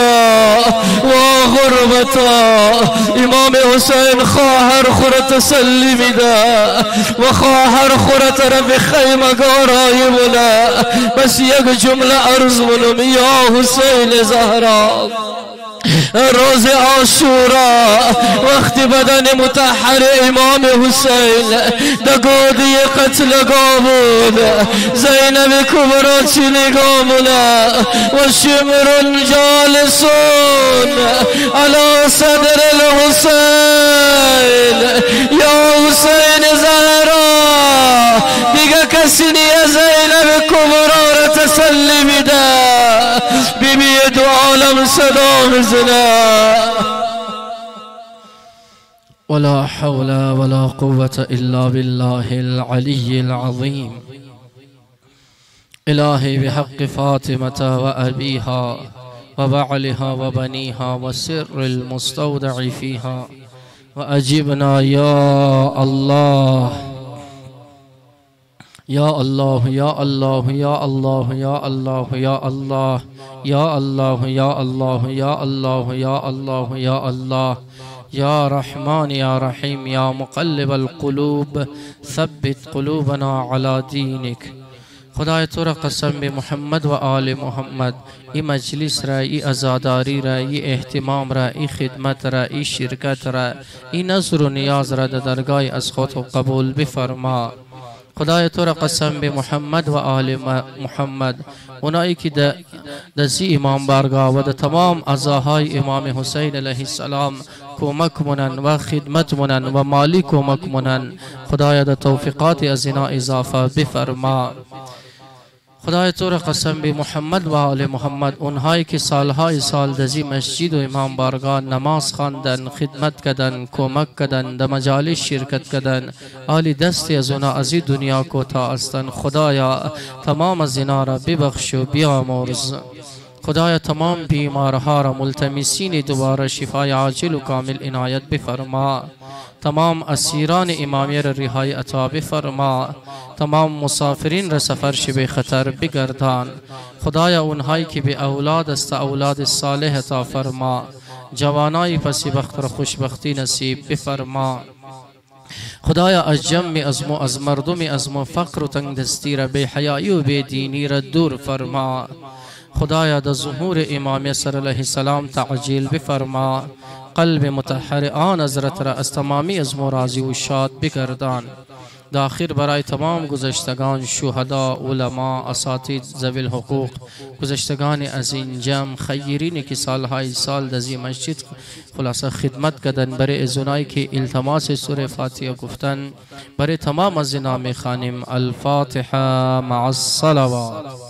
S1: وغربتا امام حسين خواهر خور تسلی میده و خواهر خورت رب خیمه گارای بوده. بس یک جمله عرض منم یا حسین زهرا روز عاشورا وقتی بدن مطهر امام حسین دگودی قتل بود زینب کبرا چی نگامونا و شمر جالسون علی صدر الحسین یا حسین زهرا دیگه کسی نیه زینب کبرا را تسلی میده. بی بی دو عالم صدا مزنا ولا حول ولا قوة إلا بالله العلي العظيم. إلهي بحق فاطمة وأبيها وبعلها وبنيها والسر المستودع فيها وأجبنا يا الله يا الله يا الله يا الله يا الله يا الله يا الله يا الله يا الله يا الله يا الله يا رحمن يا رحيم يا مقلب القلوب ثبت قلوبنا على دينك. خدای تو را قسم به محمد و آل محمد ای مجلس را، ای عزاداری را، ای اهتمام را، ای خدمت را، ای شرکت را، ای نظر و نیاز را در درگاه از خود قبول بفرما. خدای تو را قسم به محمد و آل محمد اونایی که دزی امام بارگاه و تمام اعضاهای امام حسین علیه السلام کمک منن و خدمت منن و مالی کمک منن، خدای در توفیقات از اینا اضافه بفرما. خدای تو را قسم به محمد و آل محمد اونهایی که سالهای سال دزی مسجد و امام بارگاه نماز خواندن، خدمت کردن، کمک کردن، در مجالس شرکت کردن، آلی دستی از اونا از این دنیا کوتاه هستند. خدایا تمام از اینا را ببخش و بیامرز. خدایا تمام بیمارها را ملتمسین دوباره شفای عاجل و کامل عنایت بفرما. تمام اسیران امامیه را رهایی عطا بفرما. تمام مسافرین را سفر شب خطر بگردان. خدایا اونهایی که به اولاد است اولاد صالح عطا فرما. جوانای پسی بخت را خوشبختی نصیب بفرما. خدایا از جمع از مردم از فقر و تنگ دستی را بی حیایی و بی دینی را دور فرما. خدایا در ظهور امام صلی الله علیه السلام تعجیل بفرما. قلب مطهر آن حضرت را از تمامی از راضی و شاد بگردان. داخل برای تمام گذشتگان شهدا، علما، اساتید، ذوی الحقوق، گذشتگان از این جمع خیرینی که سالهای سال در این مسجد خلاصه خدمت کردن، برای ازونایی که التماس سوره فاتحه گفتن، برای تمام از اینا میخوانیم الفاتحه مع الصلوات.